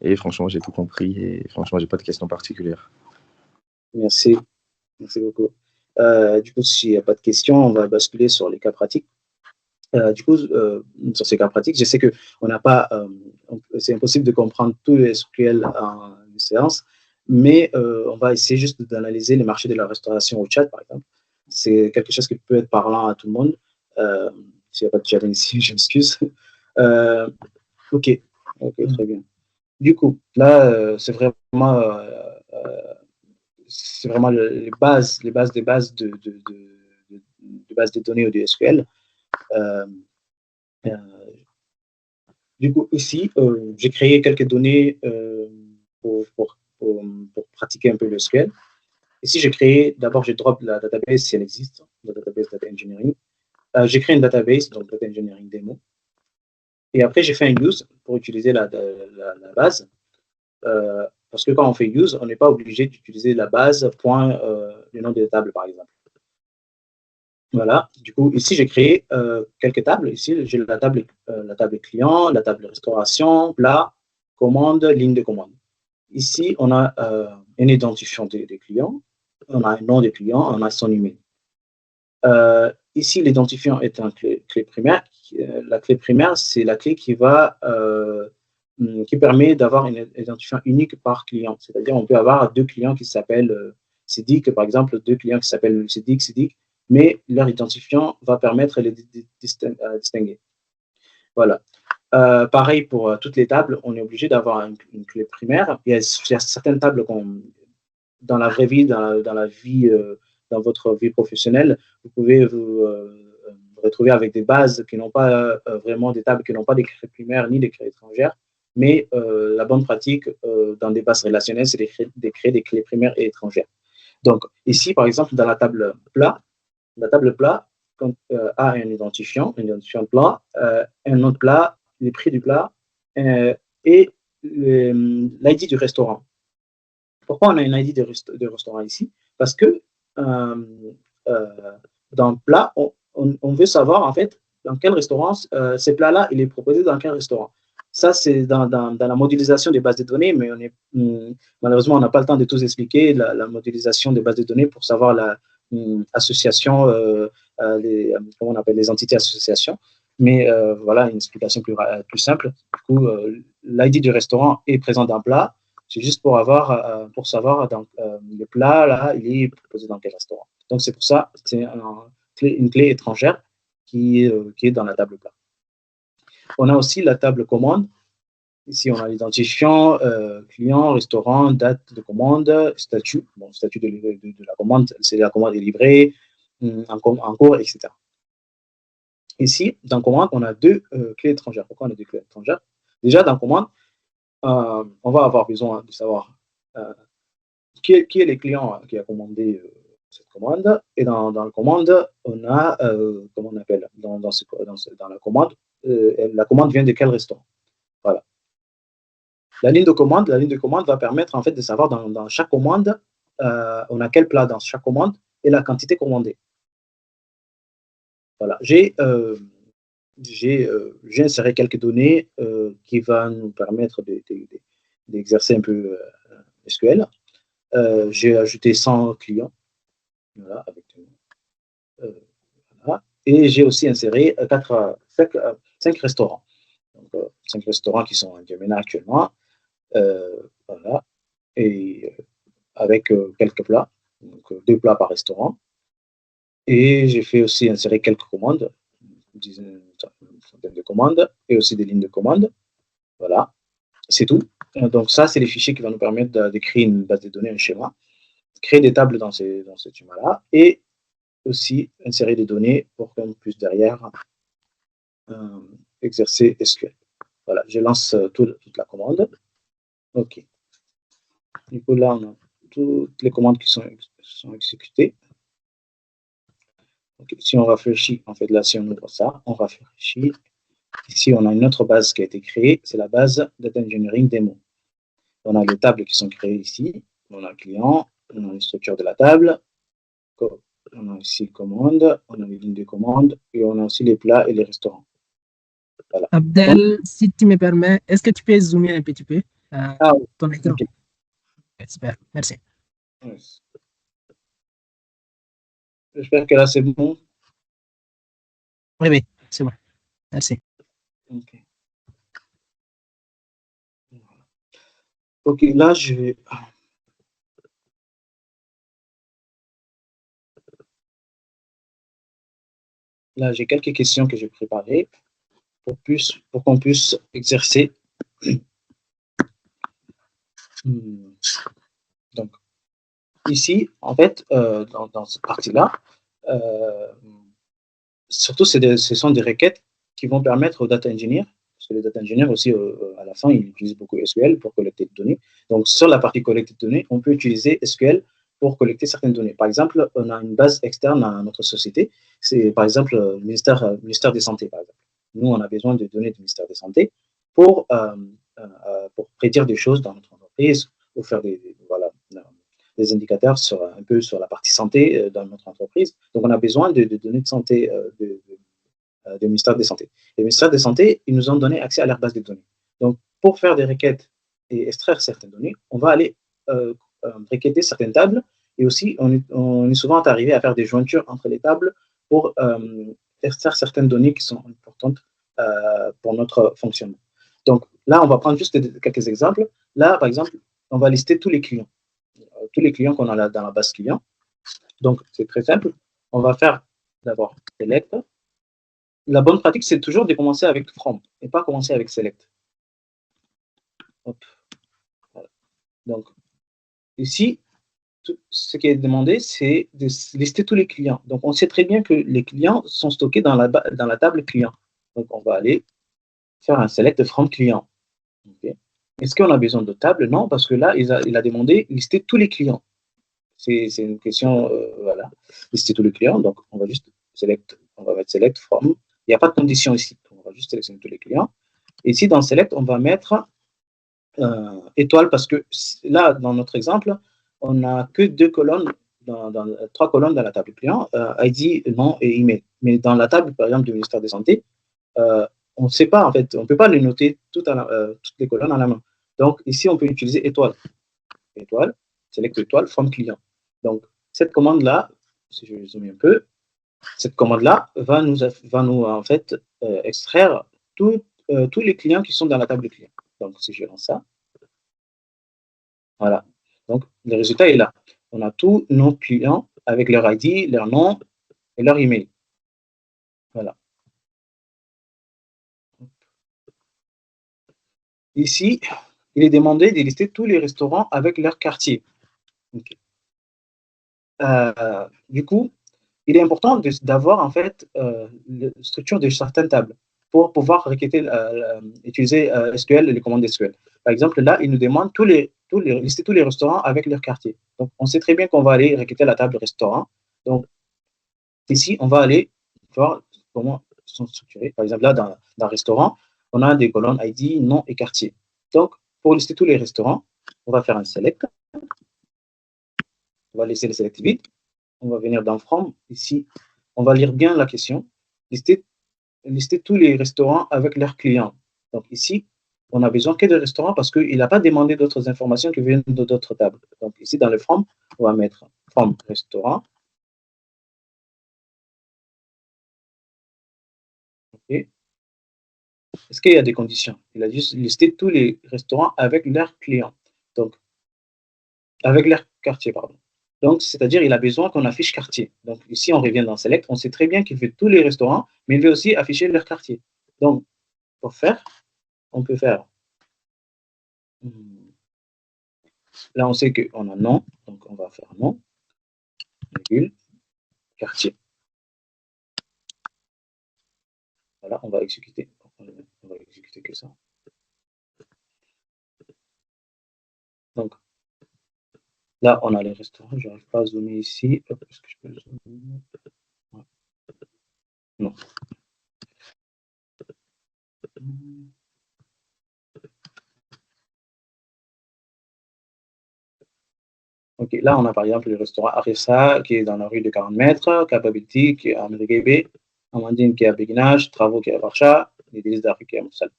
[SPEAKER 3] Et franchement, j'ai tout compris. Et franchement, j'ai pas de questions particulières.
[SPEAKER 2] Merci. Merci beaucoup. Du coup, s'il n'y a pas de questions, on va basculer sur les cas pratiques. Du coup, sur ces cas pratiques, je sais que on n'a pas, c'est impossible de comprendre tous les SQL en une séance, mais on va essayer juste d'analyser les marchés de la restauration au Tchad, par exemple. C'est quelque chose qui peut être parlant à tout le monde. S'il n'y a pas de Tchad ici, je m'excuse. Ok, très bien. Du coup, là, c'est vraiment les bases des bases de bases de données ou de SQL. Du coup, ici, j'ai créé quelques données pour pratiquer un peu le SQL. Ici, j'ai créé, d'abord, je drop la database si elle existe, la database Data Engineering. J'ai créé une database, donc Data Engineering Demo. Et après, j'ai fait un use pour utiliser la base. Parce que quand on fait use, on n'est pas obligé d'utiliser la base point le nom de table, par exemple. Voilà. Du coup, ici, j'ai créé quelques tables. Ici, j'ai la table client, la table restauration, plat, commande, ligne de commande. Ici, on a un identifiant des clients, on a un nom des clients, on a son email. Ici, l'identifiant est une clé primaire. La clé primaire, c'est la clé qui permet d'avoir un identifiant unique par client. C'est-à-dire, on peut avoir deux clients qui s'appellent Sidik, par exemple, deux clients qui s'appellent Sidik, mais leur identifiant va permettre de les distinguer. Voilà. Pareil pour toutes les tables, on est obligé d'avoir une clé primaire. Il y a certaines tables dans la vraie vie, dans votre vie professionnelle, vous pouvez vous retrouver avec des bases qui n'ont pas vraiment des tables qui n'ont pas des clés primaires ni des clés étrangères. Mais la bonne pratique dans des bases relationnelles, c'est de créer des clés primaires et étrangères. Donc, ici, par exemple, dans la table plat, a un identifiant plat, un nom de plat, les prix du plat et l'ID du restaurant. Pourquoi on a un ID de restaurant ici? Parce que dans le plat, on veut savoir en fait dans quel restaurant ce plat-là il est proposé dans quel restaurant. Ça, c'est dans la modélisation des bases de données, mais malheureusement, on n'a pas le temps de tout expliquer, la modélisation des bases de données pour savoir l'association, comment on appelle les entités associations. Mais voilà une explication plus simple. Du coup, l'ID du restaurant est présent dans le plat. C'est juste pour savoir le plat, là, il est proposé dans quel restaurant. Donc, c'est pour ça, c'est une clé étrangère qui est dans la table plat. On a aussi la table commande. Ici, on a l'identifiant, client, restaurant, date de commande, statut. Bon, statut de la commande, c'est la commande est livrée, en cours, etc. Ici, dans commande, on a deux clés étrangères. Pourquoi on a deux clés étrangères? Déjà, dans commande, on va avoir besoin de savoir qui est le client qui a commandé cette commande. Et dans la commande, on a, comment on appelle, dans la commande vient de quel restaurant. Voilà. La ligne de commande va permettre en fait de savoir dans chaque commande, on a quel plat dans chaque commande et la quantité commandée. Voilà. J'ai inséré quelques données qui vont nous permettre d'exercer un peu SQL. J'ai ajouté 100 clients. Voilà, voilà. Et j'ai aussi inséré 5 restaurants. Donc, 5 restaurants qui sont en N'Djamena actuellement. Voilà. Et avec quelques plats, donc 2 plats par restaurant. Et j'ai fait aussi insérer quelques commandes, une centaine de commandes, et aussi des lignes de commandes. Voilà, c'est tout. Donc ça, c'est les fichiers qui vont nous permettre de créer une base de données, un schéma, créer des tables dans ce schéma-là, et aussi insérer des données pour qu'on puisse derrière exercer SQL. Voilà, je lance toute la commande. OK. Du coup, là, on a toutes les commandes qui sont exécutées. Okay. Si on rafraîchit, en fait, là, si on ouvre ça, on rafraîchit. Ici, on a une autre base qui a été créée, c'est la base Data Engineering Demo. On a les tables qui sont créées ici. On a le client, on a une structure de la table, on a ici commande, on a les lignes de commande et on a aussi les plats et les restaurants. Voilà.
[SPEAKER 1] Abdel, si tu me permets, est-ce que tu peux zoomer un petit peu ton écran?
[SPEAKER 2] Ok.
[SPEAKER 1] Super, merci.
[SPEAKER 2] Yes. J'espère que là, c'est bon.
[SPEAKER 1] Oui, c'est bon. Merci.
[SPEAKER 2] Ok. Ok, là, je vais. Là, j'ai quelques questions que j'ai préparées pour qu'on puisse exercer. Donc, ici, en fait, dans cette partie-là, surtout, ce sont des requêtes qui vont permettre aux data engineers, parce que les data engineers aussi, à la fin, ils utilisent beaucoup SQL pour collecter des données. Donc, sur la partie collecte de données, on peut utiliser SQL pour collecter certaines données. Par exemple, on a une base externe à notre société. C'est, par exemple, le ministère des Santé, par exemple. Nous, on a besoin de données du ministère des Santé pour prédire des choses dans notre entreprise, pour faire des indicateurs un peu sur la partie santé dans notre entreprise. Donc, on a besoin de données de santé du ministère des Santé. Le ministère des Santé, ils nous ont donné accès à leur base de données. Donc, pour faire des requêtes et extraire certaines données, on va aller requêter certaines tables et aussi, on est souvent arrivé à faire des jointures entre les tables pour extraire certaines données qui sont importantes pour notre fonctionnement. Donc, là, on va prendre juste quelques exemples. Là, par exemple, on va lister tous les clients qu'on a dans la base client. Donc, c'est très simple. On va faire d'abord select. La bonne pratique, c'est toujours de commencer avec from et pas commencer avec select. Hop. Voilà. Donc, ici, ce qui est demandé, c'est de lister tous les clients. Donc, on sait très bien que les clients sont stockés dans la table client. Donc, on va aller faire un select from client. Okay. Est-ce qu'on a besoin de table? Non, parce que là, il a demandé lister tous les clients. C'est une question, voilà, lister tous les clients. Donc, on va juste on va mettre select from. Il n'y a pas de condition ici. On va juste sélectionner tous les clients. Et ici, dans select, on va mettre étoile parce que là, dans notre exemple, on n'a que trois colonnes dans la table client, ID, nom et email. Mais dans la table, par exemple, du ministère des Santé, on ne sait pas, en fait, on ne peut pas les noter toutes les colonnes à la main. Donc, ici, on peut utiliser étoile. Étoile, select étoile, from client. Donc, cette commande-là, si je zoome un peu, cette commande-là va nous en fait, extraire tous les clients qui sont dans la table client. Donc, si je lance ça, voilà. Donc, le résultat est là. On a tous nos clients avec leur ID, leur nom et leur email. Voilà. Ici, il est demandé de lister tous les restaurants avec leur quartier. Okay. Du coup, il est important d'avoir en fait la structure de certaines tables pour pouvoir utiliser SQL et les commandes SQL. Par exemple, là, il nous demande lister tous les restaurants avec leur quartier. Donc, on sait très bien qu'on va aller requêter la table restaurant. Donc, ici, on va aller voir comment ils sont structurés. Par exemple, là, dans restaurant, on a des colonnes ID, nom et quartier. Donc, pour lister tous les restaurants, on va faire un select. On va laisser le select vide. On va venir dans From. Ici, on va lire bien la question. Lister tous les restaurants avec leurs clients. Donc ici, on n'a besoin que de restaurants parce qu'il n'a pas demandé d'autres informations qui viennent d'autres tables. Donc ici, dans le From, on va mettre From restaurant. Okay. Est-ce qu'il y a des conditions? Il a juste listé tous les restaurants avec leurs clients. Donc, avec leur quartier, pardon. Donc, c'est-à-dire il a besoin qu'on affiche quartier. Donc, ici, on revient dans Select. On sait très bien qu'il veut tous les restaurants, mais il veut aussi afficher leur quartier. Donc, pour faire, on peut faire. Là, on sait qu'on a nom. Donc, on va faire nom, virgule, quartier. Voilà, on va exécuter. On va exécuter que ça. Donc, là, on a les restaurants. Je n'arrive pas à zoomer ici. Est-ce que je peux zoomer? Non. Ok, là, on a par exemple le restaurant Arissa qui est dans la rue de 40 mètres, Capability qui est à Mérigébé, Amandine qui est à Béguinage, Travaux qui est à Varcha, les listes d'Afrique mursal.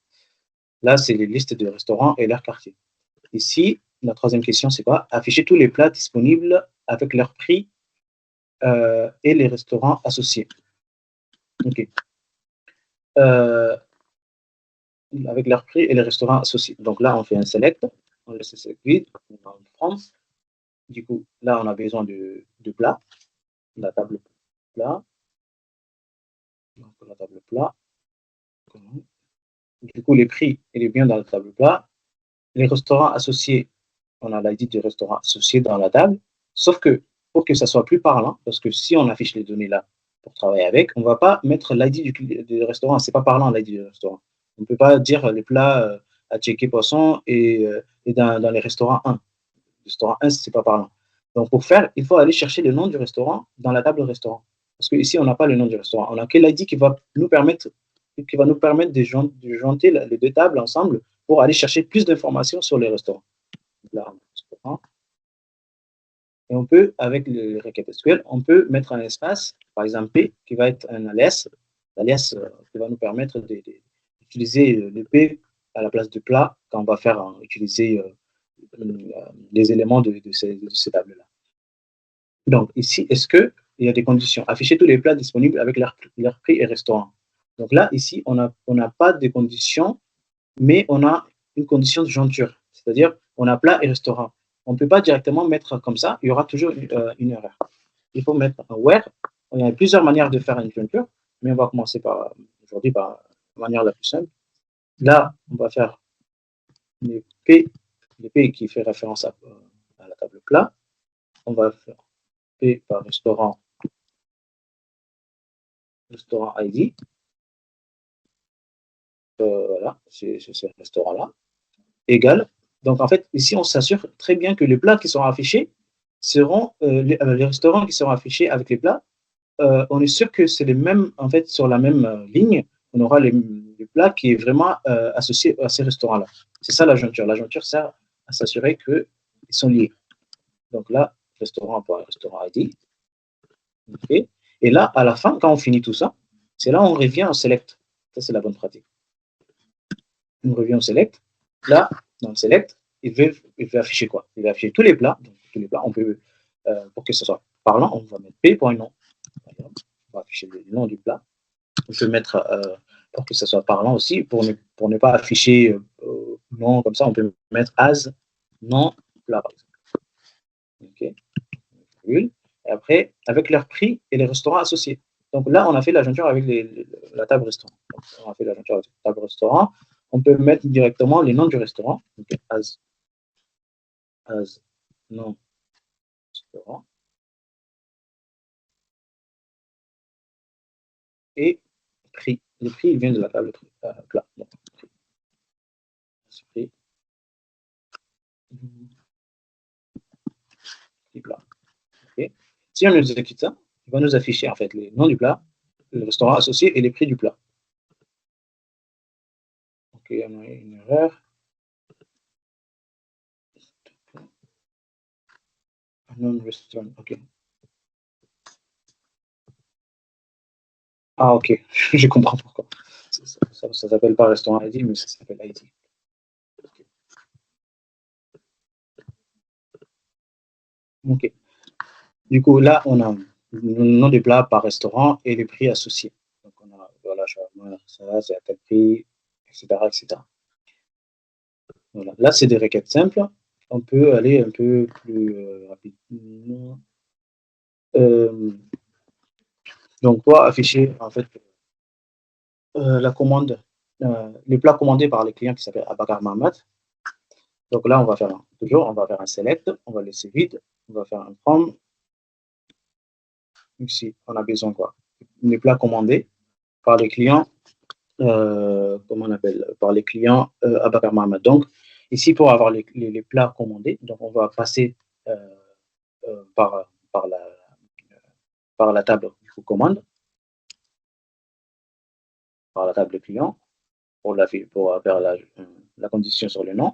[SPEAKER 2] Là, c'est les listes de restaurants et leurs quartiers. Ici, la troisième question, c'est quoi? Afficher tous les plats disponibles avec leur prix et les restaurants associés. OK. Avec leur prix et les restaurants associés. Donc là, on fait un select, on laisse le select vide, on va en prendre. Du coup, là, on a besoin de plats, la table plat. Donc, la table plat. Du coup, les prix, il est bien dans la table plat. Les restaurants associés, on a l'ID du restaurant associé dans la table. Sauf que pour que ça soit plus parlant, parce que si on affiche les données là pour travailler avec, on ne va pas mettre l'ID du restaurant. C'est pas parlant l'ID du restaurant. On ne peut pas dire les plats à checker poisson et dans les restaurants 1. Le restaurant 1, ce n'est pas parlant. Donc, pour faire, il faut aller chercher le nom du restaurant dans la table restaurant. Parce qu'ici, on n'a pas le nom du restaurant. On a que l'ID qui va nous permettre de jointer les deux tables ensemble pour aller chercher plus d'informations sur les restaurants. Là, et on peut, avec le requête SQL, on peut mettre un espace, par exemple P, qui va être un alias, qui va nous permettre d'utiliser le P à la place de plat quand on va faire utiliser les éléments de ces tables-là. Donc ici, est-ce qu'il y a des conditions? Afficher tous les plats disponibles avec leur prix et restaurant. Donc là, ici, on n'a pas de conditions, mais on a une condition de jointure, c'est-à-dire on a plat et restaurant. On ne peut pas directement mettre comme ça, il y aura toujours une erreur. Il faut mettre un where. Il y a plusieurs manières de faire une jointure, mais on va commencer aujourd'hui par la manière la plus simple. Là, on va faire le P qui fait référence à la table plat. On va faire P par restaurant ID. Voilà, c'est ce restaurant-là. Égal. Donc, en fait, ici, on s'assure très bien que les plats qui seront affichés seront les restaurants qui seront affichés avec les plats. On est sûr que c'est les mêmes, en fait, sur la même ligne. On aura les plats qui est vraiment associé à ces restaurants-là. C'est ça la jointure. La jointure sert à s'assurer qu'ils sont liés. Donc là, restaurant ID. Okay. Et là, à la fin, quand on finit tout ça, c'est là où on revient au select. Ça, c'est la bonne pratique. On revient au select. Là, dans le select, il veut afficher quoi? Il va afficher tous les plats. Donc, tous les plats, on peut, pour que ce soit parlant, on va mettre P pour un nom. On va afficher le nom du plat. On peut mettre, pour que ce soit parlant aussi, pour ne pas afficher nom comme ça, on peut mettre as nom plat, par exemple. OK. Et après, avec leur prix et les restaurants associés. Donc là, on a fait la jointure avec la table restaurant. Donc, on a fait la jointure avec la table restaurant. On peut mettre directement les noms du restaurant. Donc, as nom restaurant. Et prix. Le prix, il vient de la table plat. Donc, prix. Prix plat. Okay. Si on exécute ça, il va nous afficher en fait les noms du plat, le restaurant associé et les prix du plat. Ok, on a une erreur. Non-restaurant, ok. Ah, ok, je comprends pourquoi. Ça ne s'appelle pas restaurant ID, mais ça s'appelle ID. Okay. Ok. Du coup, là, on a le nom des plats par restaurant et les prix associés. Donc, on a, voilà, ça, c'est à tel prix, etc., etc. Voilà. Là, c'est des requêtes simples. On peut aller un peu plus rapidement. Donc, pour afficher, en fait, la commande, les plats commandés par les clients qui s'appellent Abakar Mahamat. Donc là, on va faire un select, on va laisser vide, on va faire un from. Ici, on a besoin quoi? Les plats commandés par les clients, comment on appelle? Par les clients Abakar Mahamat. Donc, ici, pour avoir les plats commandés, donc on va passer par la table commande, par la table client, pour faire la condition sur le nom.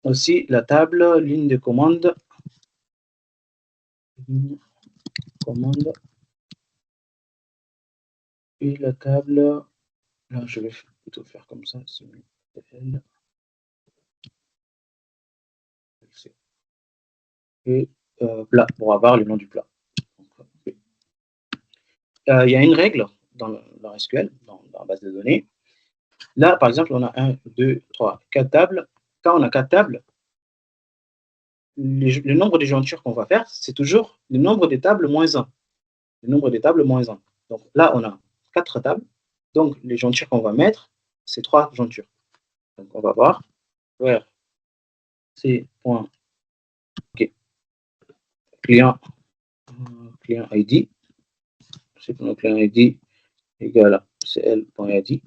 [SPEAKER 2] Aussi, la table ligne de commande, et la table Là, je vais plutôt faire comme ça. Et plat, pour avoir le nom du plat. Il y a une règle dans SQL, dans la base de données. Là, par exemple, on a 1, 2, 3, 4 tables. Quand on a 4 tables, le nombre de jointures qu'on va faire, c'est toujours le nombre des tables moins 1. Le nombre des tables moins 1. Donc là, on a 4 tables. Donc les jointures qu'on va mettre, c'est 3 jointures. Donc on va voir where c.ok client ID, c'est pour notre client ID égale à cl.id.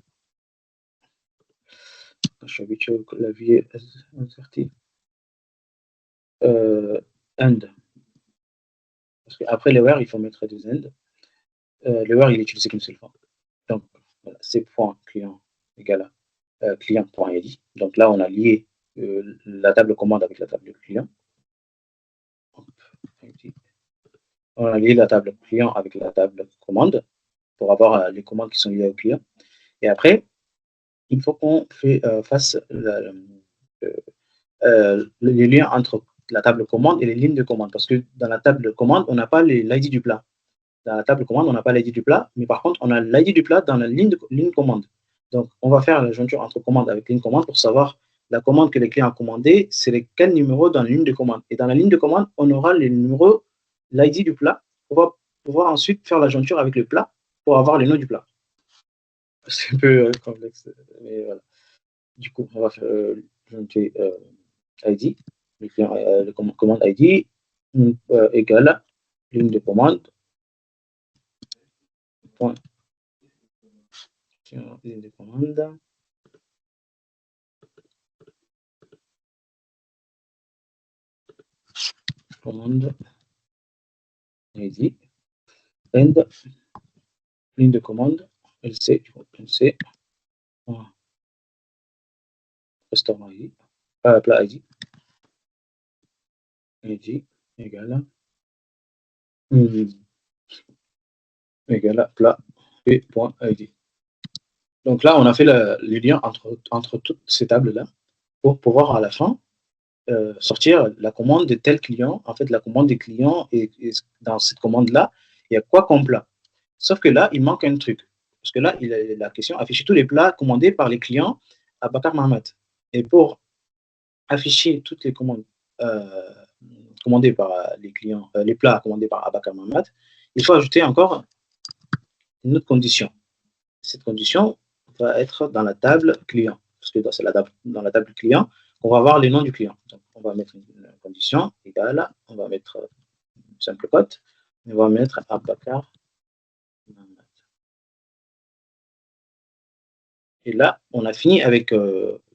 [SPEAKER 2] Je suis habitué au clavier inserté. End. Parce qu'après le where, il faut mettre des end. Le where, il est utilisé qu'une seule fois. Donc, voilà, c.client égale à client.id. Donc là, on a lié la table commande avec la table client. On a lié la table client avec la table commande pour avoir les commandes qui sont liées au client. Et après, il faut qu'on fasse les liens entre la table commande et les lignes de commande. Parce que dans la table commande, on n'a pas l'ID du plat. Dans la table commande, on n'a pas l'ID du plat, mais par contre, on a l'ID du plat dans la ligne commande. Donc, on va faire la jointure entre commande avec ligne commande pour savoir la commande que les clients ont commandée, c'est quel numéro dans la ligne de commande. Et dans la ligne de commande, on aura les numéros, l'ID du plat. On va pouvoir ensuite faire la jointure avec le plat pour avoir le nom du plat. C'est un peu complexe, mais voilà. Du coup, on va faire jointure ID, le commande ID égale ligne de commande. Point. Ligne de commande. Commande ID. End. Ligne de commande. LC. LC. Customer ID. Plat ID. ID égale égale à plat et.id. Donc là, on a fait le lien entre toutes ces tables-là pour pouvoir à la fin sortir la commande de tel client. En fait, la commande des clients et dans cette commande-là, il y a quoi comme plat. Sauf que là, il manque un truc. Parce que là, il a la question afficher tous les plats commandés par les clients à Bakar Mahamat. Et pour afficher toutes les commandes commandés par les clients, les plats commandés par Abakar Mahamat, il faut ajouter encore une autre condition. Cette condition va être dans la table client, parce que c'est dans la table client qu'on va avoir les noms du client. Donc, on va mettre une condition égale, on va mettre une simple cote, et on va mettre Abakar Mahamat. Et là, on a fini avec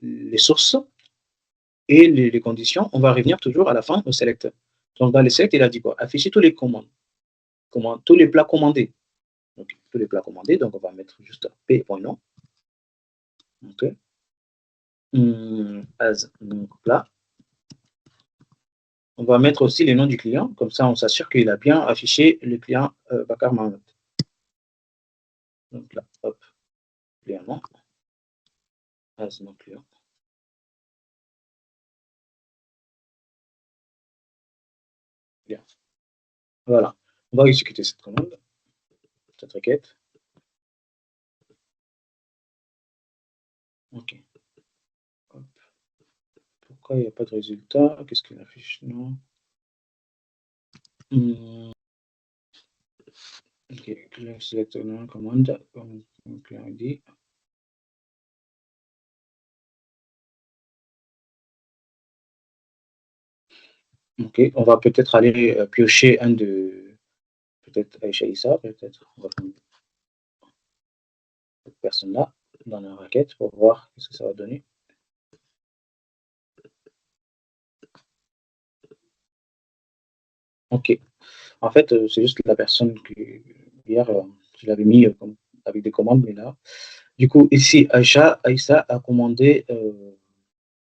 [SPEAKER 2] les sources et les conditions. On va revenir toujours à la fin au select. Donc, dans le select, il a dit quoi? Afficher tous les commandes, tous les plats commandés. Donc, tous les plats commandés. Donc, on va mettre juste p.nom. OK. As donc plat. On va mettre aussi les noms du client. Comme ça, on s'assure qu'il a bien affiché le client Bakar Mahamat. Donc là, hop, client nom. As mon client. Bien. Voilà. On va exécuter cette commande, cette requête. OK. Hop. Pourquoi il n'y a pas de résultat? Qu'est-ce qu'il affiche? Non. OK. Client select non commande. Client ID. OK. On va peut-être aller piocher un de. Peut-être Aïcha Issa, peut-être. On va prendre cette personne-là dans la requête pour voir ce que ça va donner. OK. En fait, c'est juste la personne que hier, je l'avais mis avec des commandes, mais là. Du coup, ici, Aïssa a commandé,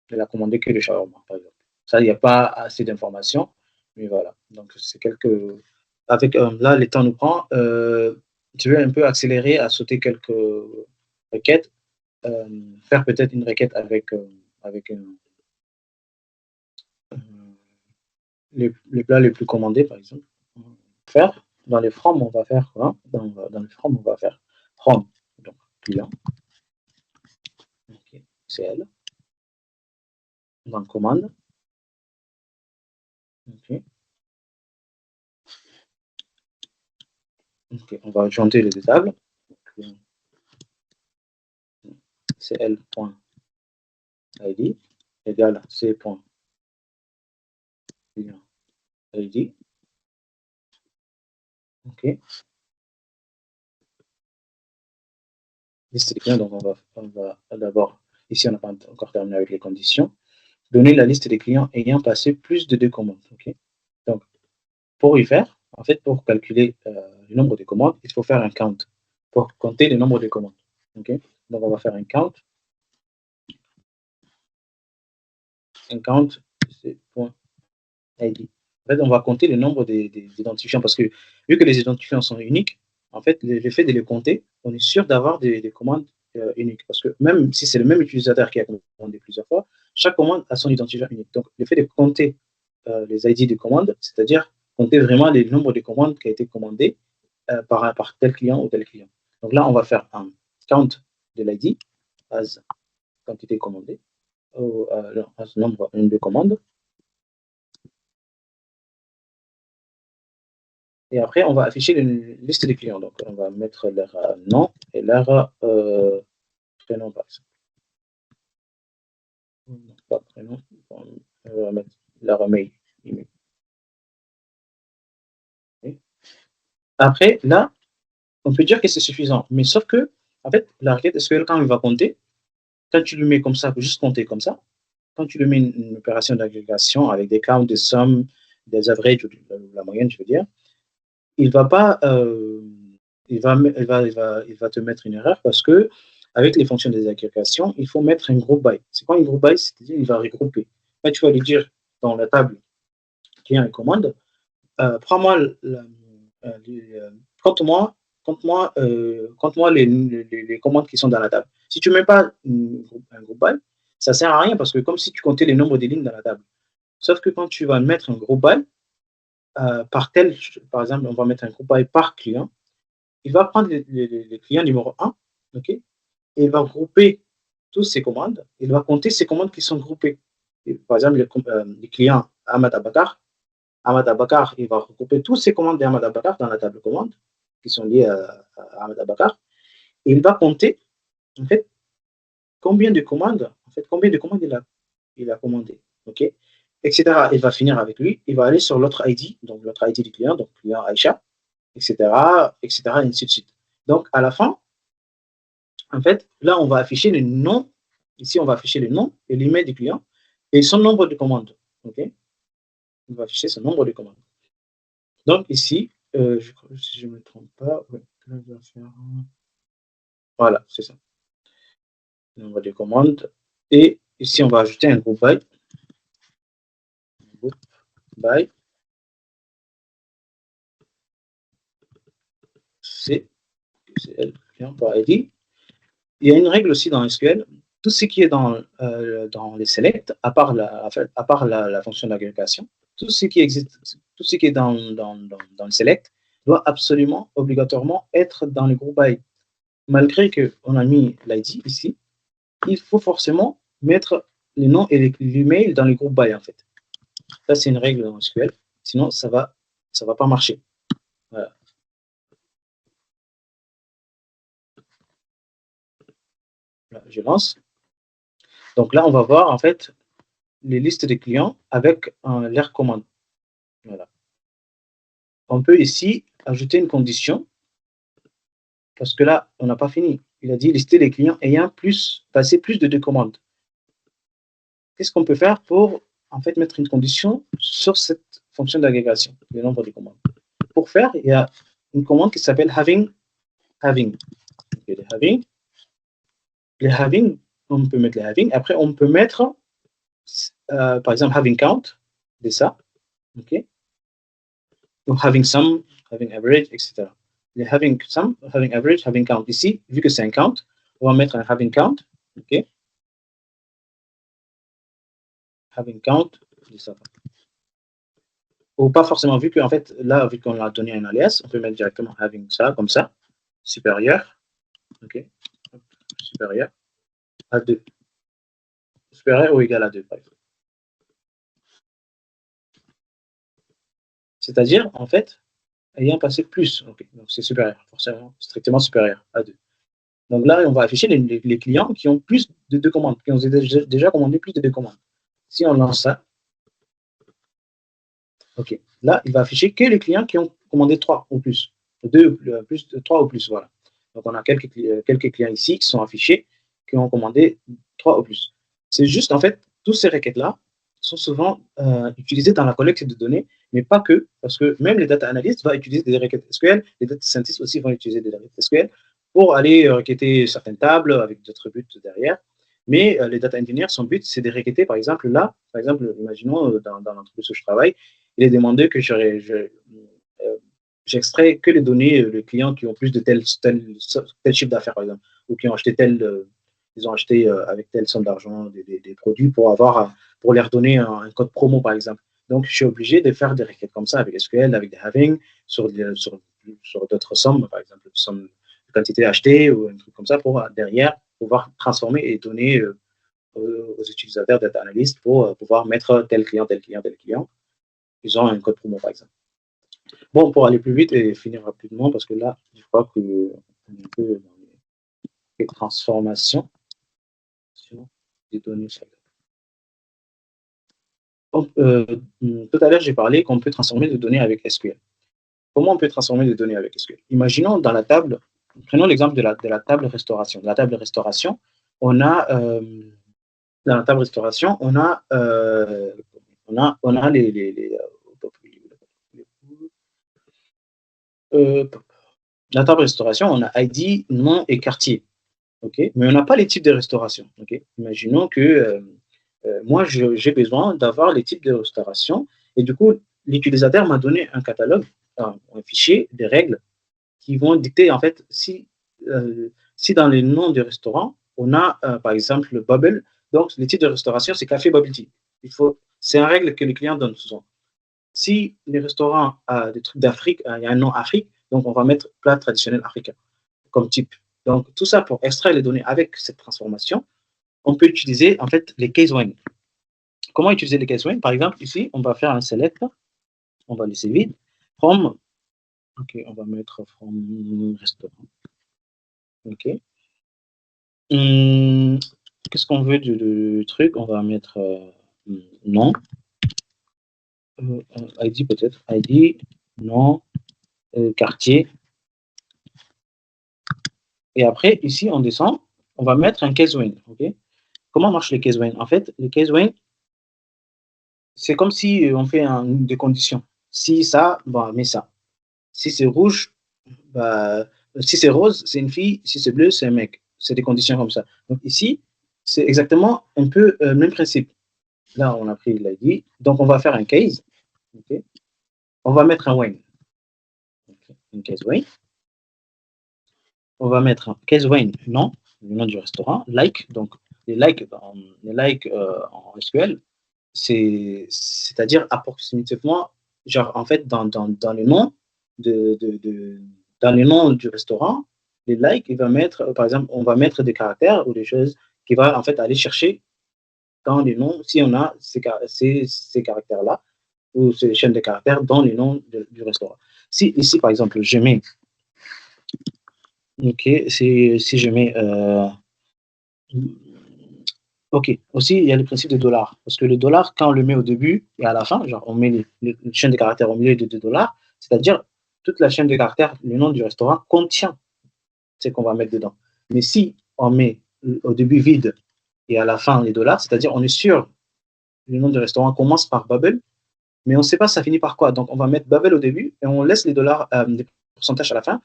[SPEAKER 2] elle a commandé que le shawarma, par exemple. Ça, il n'y a pas assez d'informations, mais voilà. Donc, c'est avec là, le temps nous prend. Je vais un peu accélérer à sauter quelques requête, faire peut-être une requête avec les plats les plus commandés, par exemple. Faire dans les from, on va faire quoi? Dans les from, on va faire from, donc client, okay, c'est elle. Dans commande, okay. Okay, on va adjointer les deux tables. C'est l.id égale c.id. OK. Liste des clients, donc on va d'abord, ici on n'a pas encore terminé avec les conditions, donner la liste des clients ayant passé plus de 2 commandes. OK. Donc, pour y faire, en fait, pour calculer le nombre de commandes, il faut faire un count pour compter le nombre de commandes. OK. Donc, on va faire un count. Un count, c'est point ID. En fait, on va compter le nombre des identifiants parce que vu que les identifiants sont uniques, en fait, le fait de les compter, on est sûr d'avoir des commandes uniques. Parce que même si c'est le même utilisateur qui a commandé plusieurs fois, chaque commande a son identifiant unique. Donc, le fait de compter les ID de commandes, c'est-à-dire compter vraiment le nombre de commandes qui a été commandées par tel client ou tel client. Donc là, on va faire un count de l'ID as quantité commandée, as nombre de commandes. Et après, on va afficher une liste des clients. Donc, on va mettre leur nom et leur prénom, par exemple. Non, pas prénom. On va mettre leur mail. Email. Okay. Après, là, on peut dire que c'est suffisant. Mais sauf que, en fait, la requête SQL, quand il va compter, quand tu le mets comme ça, juste compter comme ça, quand tu le mets une opération d'agrégation avec des counts, des sommes, des averages, ou la moyenne, je veux dire, il va pas, il va te mettre une erreur parce que avec les fonctions des agrégations, il faut mettre un group by. C'est quoi un group by? C'est-à-dire il va regrouper. Là, tu vas lui dire dans la table client et commande, prends-moi, compte-moi les commandes qui sont dans la table. Si tu ne mets pas un group by, ça ne sert à rien parce que comme si tu comptais les nombres des lignes dans la table. Sauf que quand tu vas mettre un group by, par exemple, on va mettre un group by par client, il va prendre les clients numéro 1, ok, et il va grouper toutes ces commandes, il va compter ces commandes qui sont groupées. Et, par exemple, les clients Ahmad Abakar, il va regrouper toutes ces commandes d'Ahmad Abakar dans la table commande qui sont liées à Ahmad Abakar, et il va compter, en fait, combien de commandes il a commandé, ok, etc. Il va finir avec lui, il va aller sur l'autre ID, donc l'autre ID du client, donc client Aïcha, etc., etc., et ainsi de suite. Donc, à la fin, en fait, là, on va afficher le nom. Ici, on va afficher le nom et l'email du client et son nombre de commandes. OK? On va afficher son nombre de commandes. Donc, ici, si je ne me trompe pas, ouais, voilà, c'est ça. Le nombre de commandes. Et ici, on va ajouter un group by. Group by. C'est le client par ID. Il y a une règle aussi dans SQL. Tout ce qui est dans les selects, à part la fonction d'agrégation, tout ce qui existe, tout ce qui est dans le select doit absolument, obligatoirement être dans le groupe by. Malgré qu'on a mis l'ID ici, il faut forcément mettre les noms et l'email dans le groupe by, en fait. Ça, c'est une règle dans SQL. Sinon, ça va pas marcher. Voilà. Là, je lance. Donc là, on va voir, en fait, les listes des clients avec leur commande. Voilà. On peut ici ajouter une condition, parce que là, on n'a pas fini. Il a dit lister les clients ayant passé plus de 2 commandes. Qu'est-ce qu'on peut faire pour, en fait, mettre une condition sur cette fonction d'agrégation, le nombre de commandes? Pour faire, il y a une commande qui s'appelle having. Okay, les having, on peut mettre les having. Après, on peut mettre, par exemple, having count, de ça. OK? Donc, having sum, having average, etc. Les having sum, having average, having count. Ici, vu que c'est un count, On va mettre un having count. OK. Having count. Ou pas forcément, vu qu'en fait, là, vu qu'on a donné un alias, on peut mettre directement having ça, comme ça, supérieur. OK. Supérieur à 2. Supérieur ou égal à 2, par exemple. C'est-à-dire, en fait, ayant passé plus. Okay. Donc, c'est supérieur, forcément, strictement supérieur à 2. Donc là, on va afficher les clients qui ont plus de 2 commandes, qui ont déjà commandé plus de 2 commandes. Si on lance ça, OK. Là, il va afficher que les clients qui ont commandé 3 ou plus. 2, plus de 3 ou plus, voilà. Donc, on a quelques clients ici qui sont affichés, qui ont commandé 3 ou plus. C'est juste, en fait, toutes ces requêtes-là sont souvent utilisées dans la collecte de données, mais pas que, parce que même les data analysts vont utiliser des requêtes SQL, les data scientists aussi vont utiliser des requêtes SQL pour aller requêter certaines tables avec d'autres buts derrière. Mais les data engineers, son but, c'est de requêter, par exemple, là, par exemple, imaginons dans l'entreprise où je travaille, il est demandé que j'extrais que les données de clients qui ont plus de tel chiffre d'affaires, par exemple, ou qui ont acheté ils ont acheté avec telle somme d'argent des produits pour les redonner un code promo, par exemple. Donc, je suis obligé de faire des requêtes comme ça avec SQL, avec des having, sur d'autres sommes, par exemple, somme de quantité achetée ou un truc comme ça, pour derrière pouvoir transformer et donner aux utilisateurs data analyst pour pouvoir mettre tel client. Ils ont un code promo, par exemple. Bon, pour aller plus vite et finir rapidement, parce que là, je crois qu'on est un peu dans les transformations des données. Donc, tout à l'heure, j'ai parlé qu'on peut transformer des données avec SQL. Comment on peut transformer des données avec SQL? Imaginons dans la table, prenons l'exemple de la table restauration. Dans la table restauration, on a la table restauration, on a ID, nom et quartier. Okay, mais on n'a pas les types de restauration. Okay. Imaginons que moi, j'ai besoin d'avoir les types de restauration et du coup, l'utilisateur m'a donné un catalogue, un fichier de règles qui vont dicter, en fait, si dans les noms des restaurants, on a, par exemple, le bubble, donc les types de restauration, c'est café, bubble tea. C'est une règle que les clients donnent souvent. Si les restaurants des trucs d'Afrique, il y a un nom Afrique, donc on va mettre plat traditionnel africain comme type. Donc, tout ça pour extraire les données avec cette transformation, on peut utiliser en fait les case when. Comment utiliser les case when? Par exemple, ici, on va faire un select, on va laisser vide, from, ok, on va mettre from restaurant. Ok. Qu'est-ce qu'on veut du truc? On va mettre nom, ID peut-être, ID, nom, quartier. Et après, ici, on descend, on va mettre un case when. Okay. Comment marche le case when? En fait, le case when, c'est comme si on fait des conditions. Si ça, bah, mais ça. Si c'est rouge, bah, si c'est rose, c'est une fille. Si c'est bleu, c'est un mec. C'est des conditions comme ça. Donc ici, c'est exactement un peu le même principe. Là, on a pris l'ID. Donc, on va faire un case. Okay. On va mettre un when. Okay. Un case when. On va mettre un case when, non, le nom du restaurant, like. Donc, les likes en SQL, c'est-à-dire approximativement, genre en fait dans le nom dans le nom du restaurant, les likes, il va mettre, par exemple, on va mettre des caractères ou des choses qui va en fait aller chercher dans les noms, si on a ces caractères-là, ou ces chaînes de caractères dans les noms du restaurant. Si ici, par exemple, je mets, ok, si je mets ok, aussi il y a le principe de dollar, parce que le dollar, quand on le met au début et à la fin, genre on met les chaînes de caractères au milieu de $, c'est-à-dire toute la chaîne de caractères, le nom du restaurant contient ce qu'on va mettre dedans. Mais si on met au début vide et à la fin les $, c'est-à-dire on est sûr le nom du restaurant commence par bubble, mais on ne sait pas ça finit par quoi. Donc on va mettre bubble au début et on laisse les dollars, des pourcentages à la fin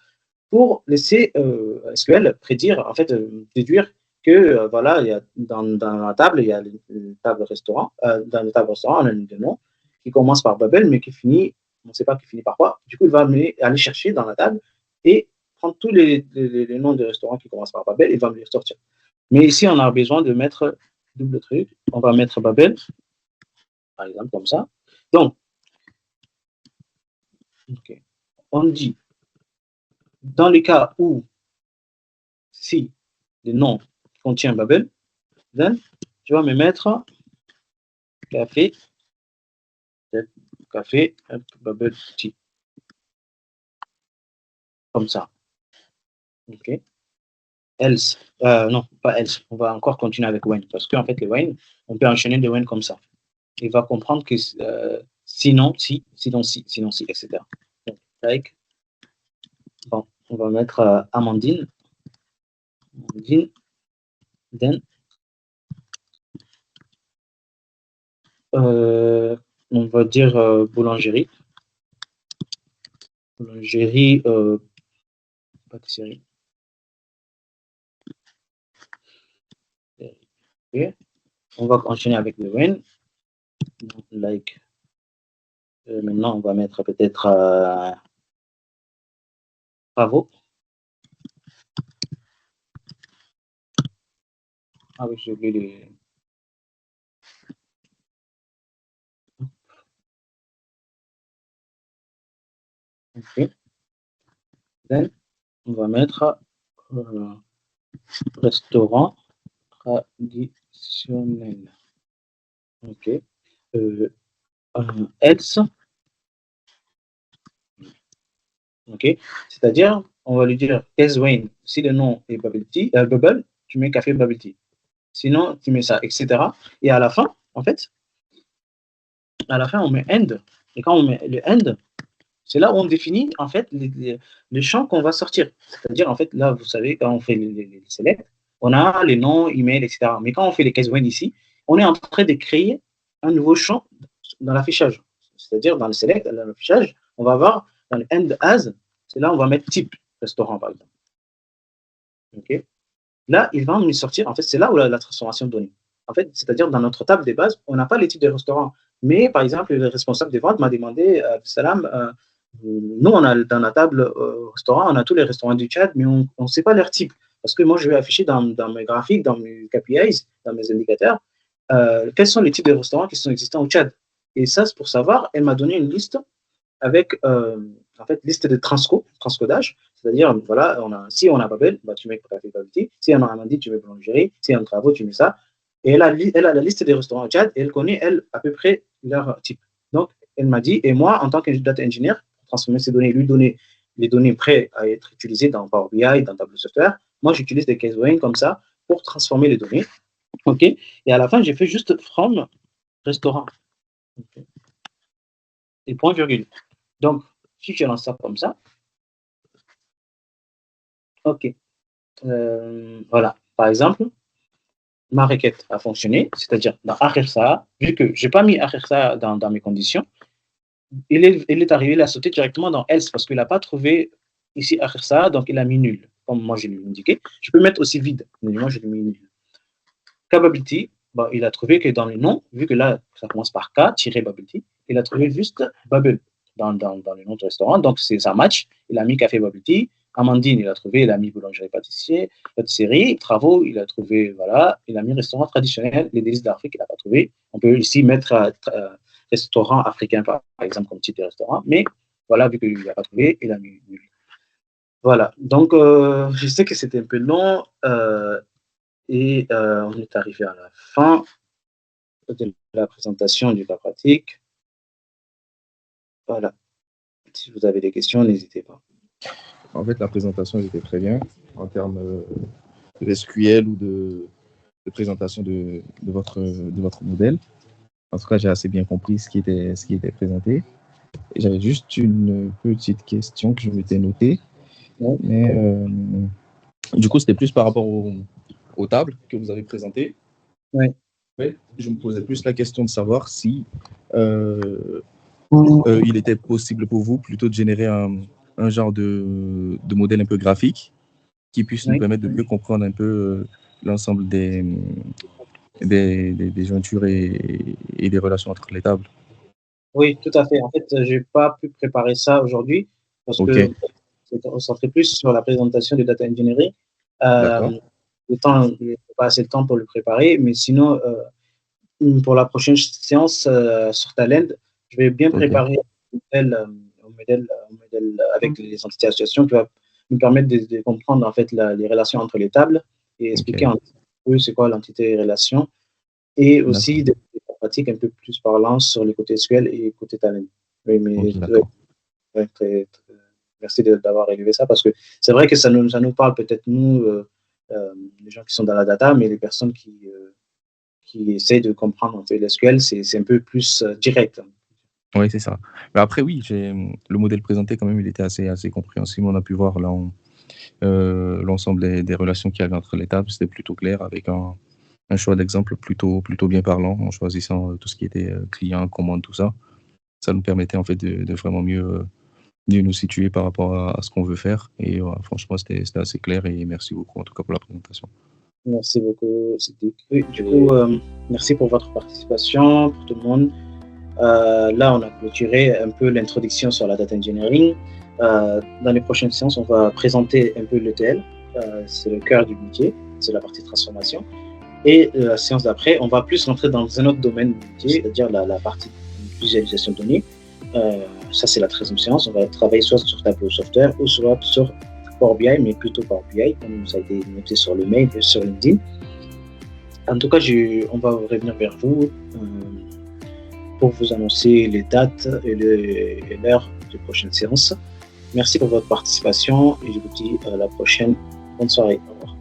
[SPEAKER 2] pour laisser SQL prédire, en fait, déduire que voilà, il y a dans la table, il y a une table restaurant. Dans la table restaurant, on a des noms qui commencent par bubble, mais qui finit, on ne sait pas qui finit par quoi. Du coup, il va aller chercher dans la table et prendre tous les noms de restaurants qui commencent par Babel et va me les sortir. Mais ici, on a besoin de mettre double truc. On va mettre Babel, par exemple, comme ça. Donc, okay. On dit, dans les cas où, si le nom contient Babel, then, tu vas me mettre café, Babel tea. Comme ça. OK. Else, non, pas else. On va encore continuer avec when. Parce qu'en fait, les when, on peut enchaîner des when comme ça. Il va comprendre que sinon, si, etc. Donc, like, bon, on va mettre Amandine, then, on va dire boulangerie, pâtisserie. Okay. On va enchaîner avec le when. Donc, like, maintenant, on va mettre peut-être bravo. Ah oui, j'ai oublié les... OK. Then, on va mettre restaurant traditionnel. OK. Else. OK. C'est-à-dire, on va lui dire Wayne. Si le nom est Bubble, tu mets café Bubble Tea. Sinon, tu mets ça, etc. Et à la fin, en fait, on met end. Et quand on met le end, c'est là où on définit, en fait, les champs qu'on va sortir. C'est-à-dire, en fait, là, vous savez, quand on fait les select, on a les noms, email, etc. Mais quand on fait les case when ici, on est en train de créer un nouveau champ dans l'affichage. C'est-à-dire, dans le select, dans l'affichage, on va avoir dans le end as, c'est là où on va mettre type restaurant, par exemple. OK. Là, il va nous sortir, en fait, c'est là où la transformation de données. En fait, c'est-à-dire, dans notre table de base, on n'a pas les types de restaurants. Mais, par exemple, le responsable des ventes m'a demandé, Salam, nous, on a dans la table restaurant, on a tous les restaurants du Tchad, mais on ne sait pas leur type. Parce que moi, je vais afficher dans mes graphiques, dans mes KPIs, dans mes indicateurs, quels sont les types de restaurants qui sont existants au Tchad. Et ça, c'est pour savoir, elle m'a donné une liste avec, en fait, liste de transcodage. C'est-à-dire, voilà, si on a Babel, bah, tu mets café Babel Tea. Si on a Amandine, tu mets boulangerie. Si on a travaux, tu mets ça. Et elle a la liste des restaurants au Tchad et elle connaît, elle, à peu près leur type. Donc, elle m'a dit, et moi, en tant que data engineer, transformer ces données, lui donner les données prêtes à être utilisées dans Power BI, dans Tableau Software. Moi, j'utilise des case weighing comme ça pour transformer les données. OK. Et à la fin, j'ai fait juste from restaurant. Okay. Et point virgule. Donc, si je lance ça comme ça, OK. Voilà. Par exemple, ma requête a fonctionné, c'est-à-dire dans Achersa, vu que je n'ai pas mis Achersa dans mes conditions, il est arrivé, il a sauté directement dans else parce qu'il n'a pas trouvé ici Achersa, donc il a mis nul, comme moi je lui ai indiqué. Je peux mettre aussi vide, mais moi je lui ai mis nul. Capability, bon, il a trouvé que dans le nom, vu que là ça commence par K-Bubble, il a trouvé juste Bubble dans le nom du restaurant, donc ça match. Il a mis café Bubble Tea. Amandine, il a trouvé, il a mis boulangerie pâtisserie, travaux, il a trouvé, voilà, il a mis restaurant traditionnel, les délices d'Afrique, il n'a pas trouvé. On peut ici mettre restaurant africain, par exemple, comme type de restaurant, mais voilà, vu qu'il n'a pas trouvé, il a mis nul. Voilà, donc je sais que c'était un peu long et on est arrivé à la fin de la présentation du cas pratique. Voilà, si vous avez des questions, n'hésitez pas.
[SPEAKER 3] En fait, la présentation était très bien en termes de SQL ou de présentation de votre modèle. En tout cas, j'ai assez bien compris ce qui était présenté. Et j'avais juste une petite question que je m'étais notée. Ouais. Mais du coup, c'était plus par rapport aux tables que vous avez présentées.
[SPEAKER 2] Ouais.
[SPEAKER 3] Je me posais plus la question de savoir si il était possible pour vous plutôt de générer un genre de modèle un peu graphique qui puisse nous permettre de mieux comprendre un peu l'ensemble des jointures et des relations entre les tables.
[SPEAKER 2] Oui, tout à fait. En fait, je n'ai pas pu préparer ça aujourd'hui parce que se concentrer plus sur la présentation de data engineering.
[SPEAKER 3] D'accord.
[SPEAKER 2] Le temps, il n'y a pas assez de temps pour le préparer, mais sinon, pour la prochaine séance sur Talend, je vais bien
[SPEAKER 3] Ok.
[SPEAKER 2] préparer un modèle avec les entités associations qui va nous permettre de comprendre en fait les relations entre les tables et expliquer un peu c'est quoi l'entité relation et aussi des pratiques un peu plus parlantes sur le côté SQL et côté Talend. Oui, mais
[SPEAKER 3] Ok, d'accord.
[SPEAKER 2] merci d'avoir relevé ça parce que c'est vrai que ça nous parle peut-être nous, les gens qui sont dans la data, mais les personnes qui essayent de comprendre en fait l'SQL, c'est un peu plus direct.
[SPEAKER 3] Oui, c'est ça. Mais après, oui, le modèle présenté, quand même, il était assez compréhensible. On a pu voir là l'ensemble des relations qu'il y avait entre les tables. C'était plutôt clair, avec un choix d'exemple plutôt bien parlant, en choisissant tout ce qui était client, commande, tout ça. Ça nous permettait en fait de vraiment mieux nous situer par rapport à ce qu'on veut faire. Et franchement, c'était assez clair. Et merci beaucoup, en tout cas, pour la présentation.
[SPEAKER 2] Merci beaucoup, Siddiq. Oui, du coup, merci pour votre participation, pour tout le monde. Là, on a clôturé un peu l'introduction sur la data engineering. Dans les prochaines séances, on va présenter un peu l'ETL. C'est le cœur du métier, c'est la partie transformation. Et la séance d'après, on va plus rentrer dans un autre domaine du métier, c'est-à-dire la partie visualisation de données. Ça, c'est la 13e séance. On va travailler soit sur Tableau Software ou soit sur Power BI, mais plutôt Power BI, comme ça a été noté sur le mail et sur LinkedIn. En tout cas, on va revenir vers vous pour vous annoncer les dates et l'heure des prochaines séances. Merci pour votre participation et je vous dis à la prochaine. Bonne soirée. Au revoir.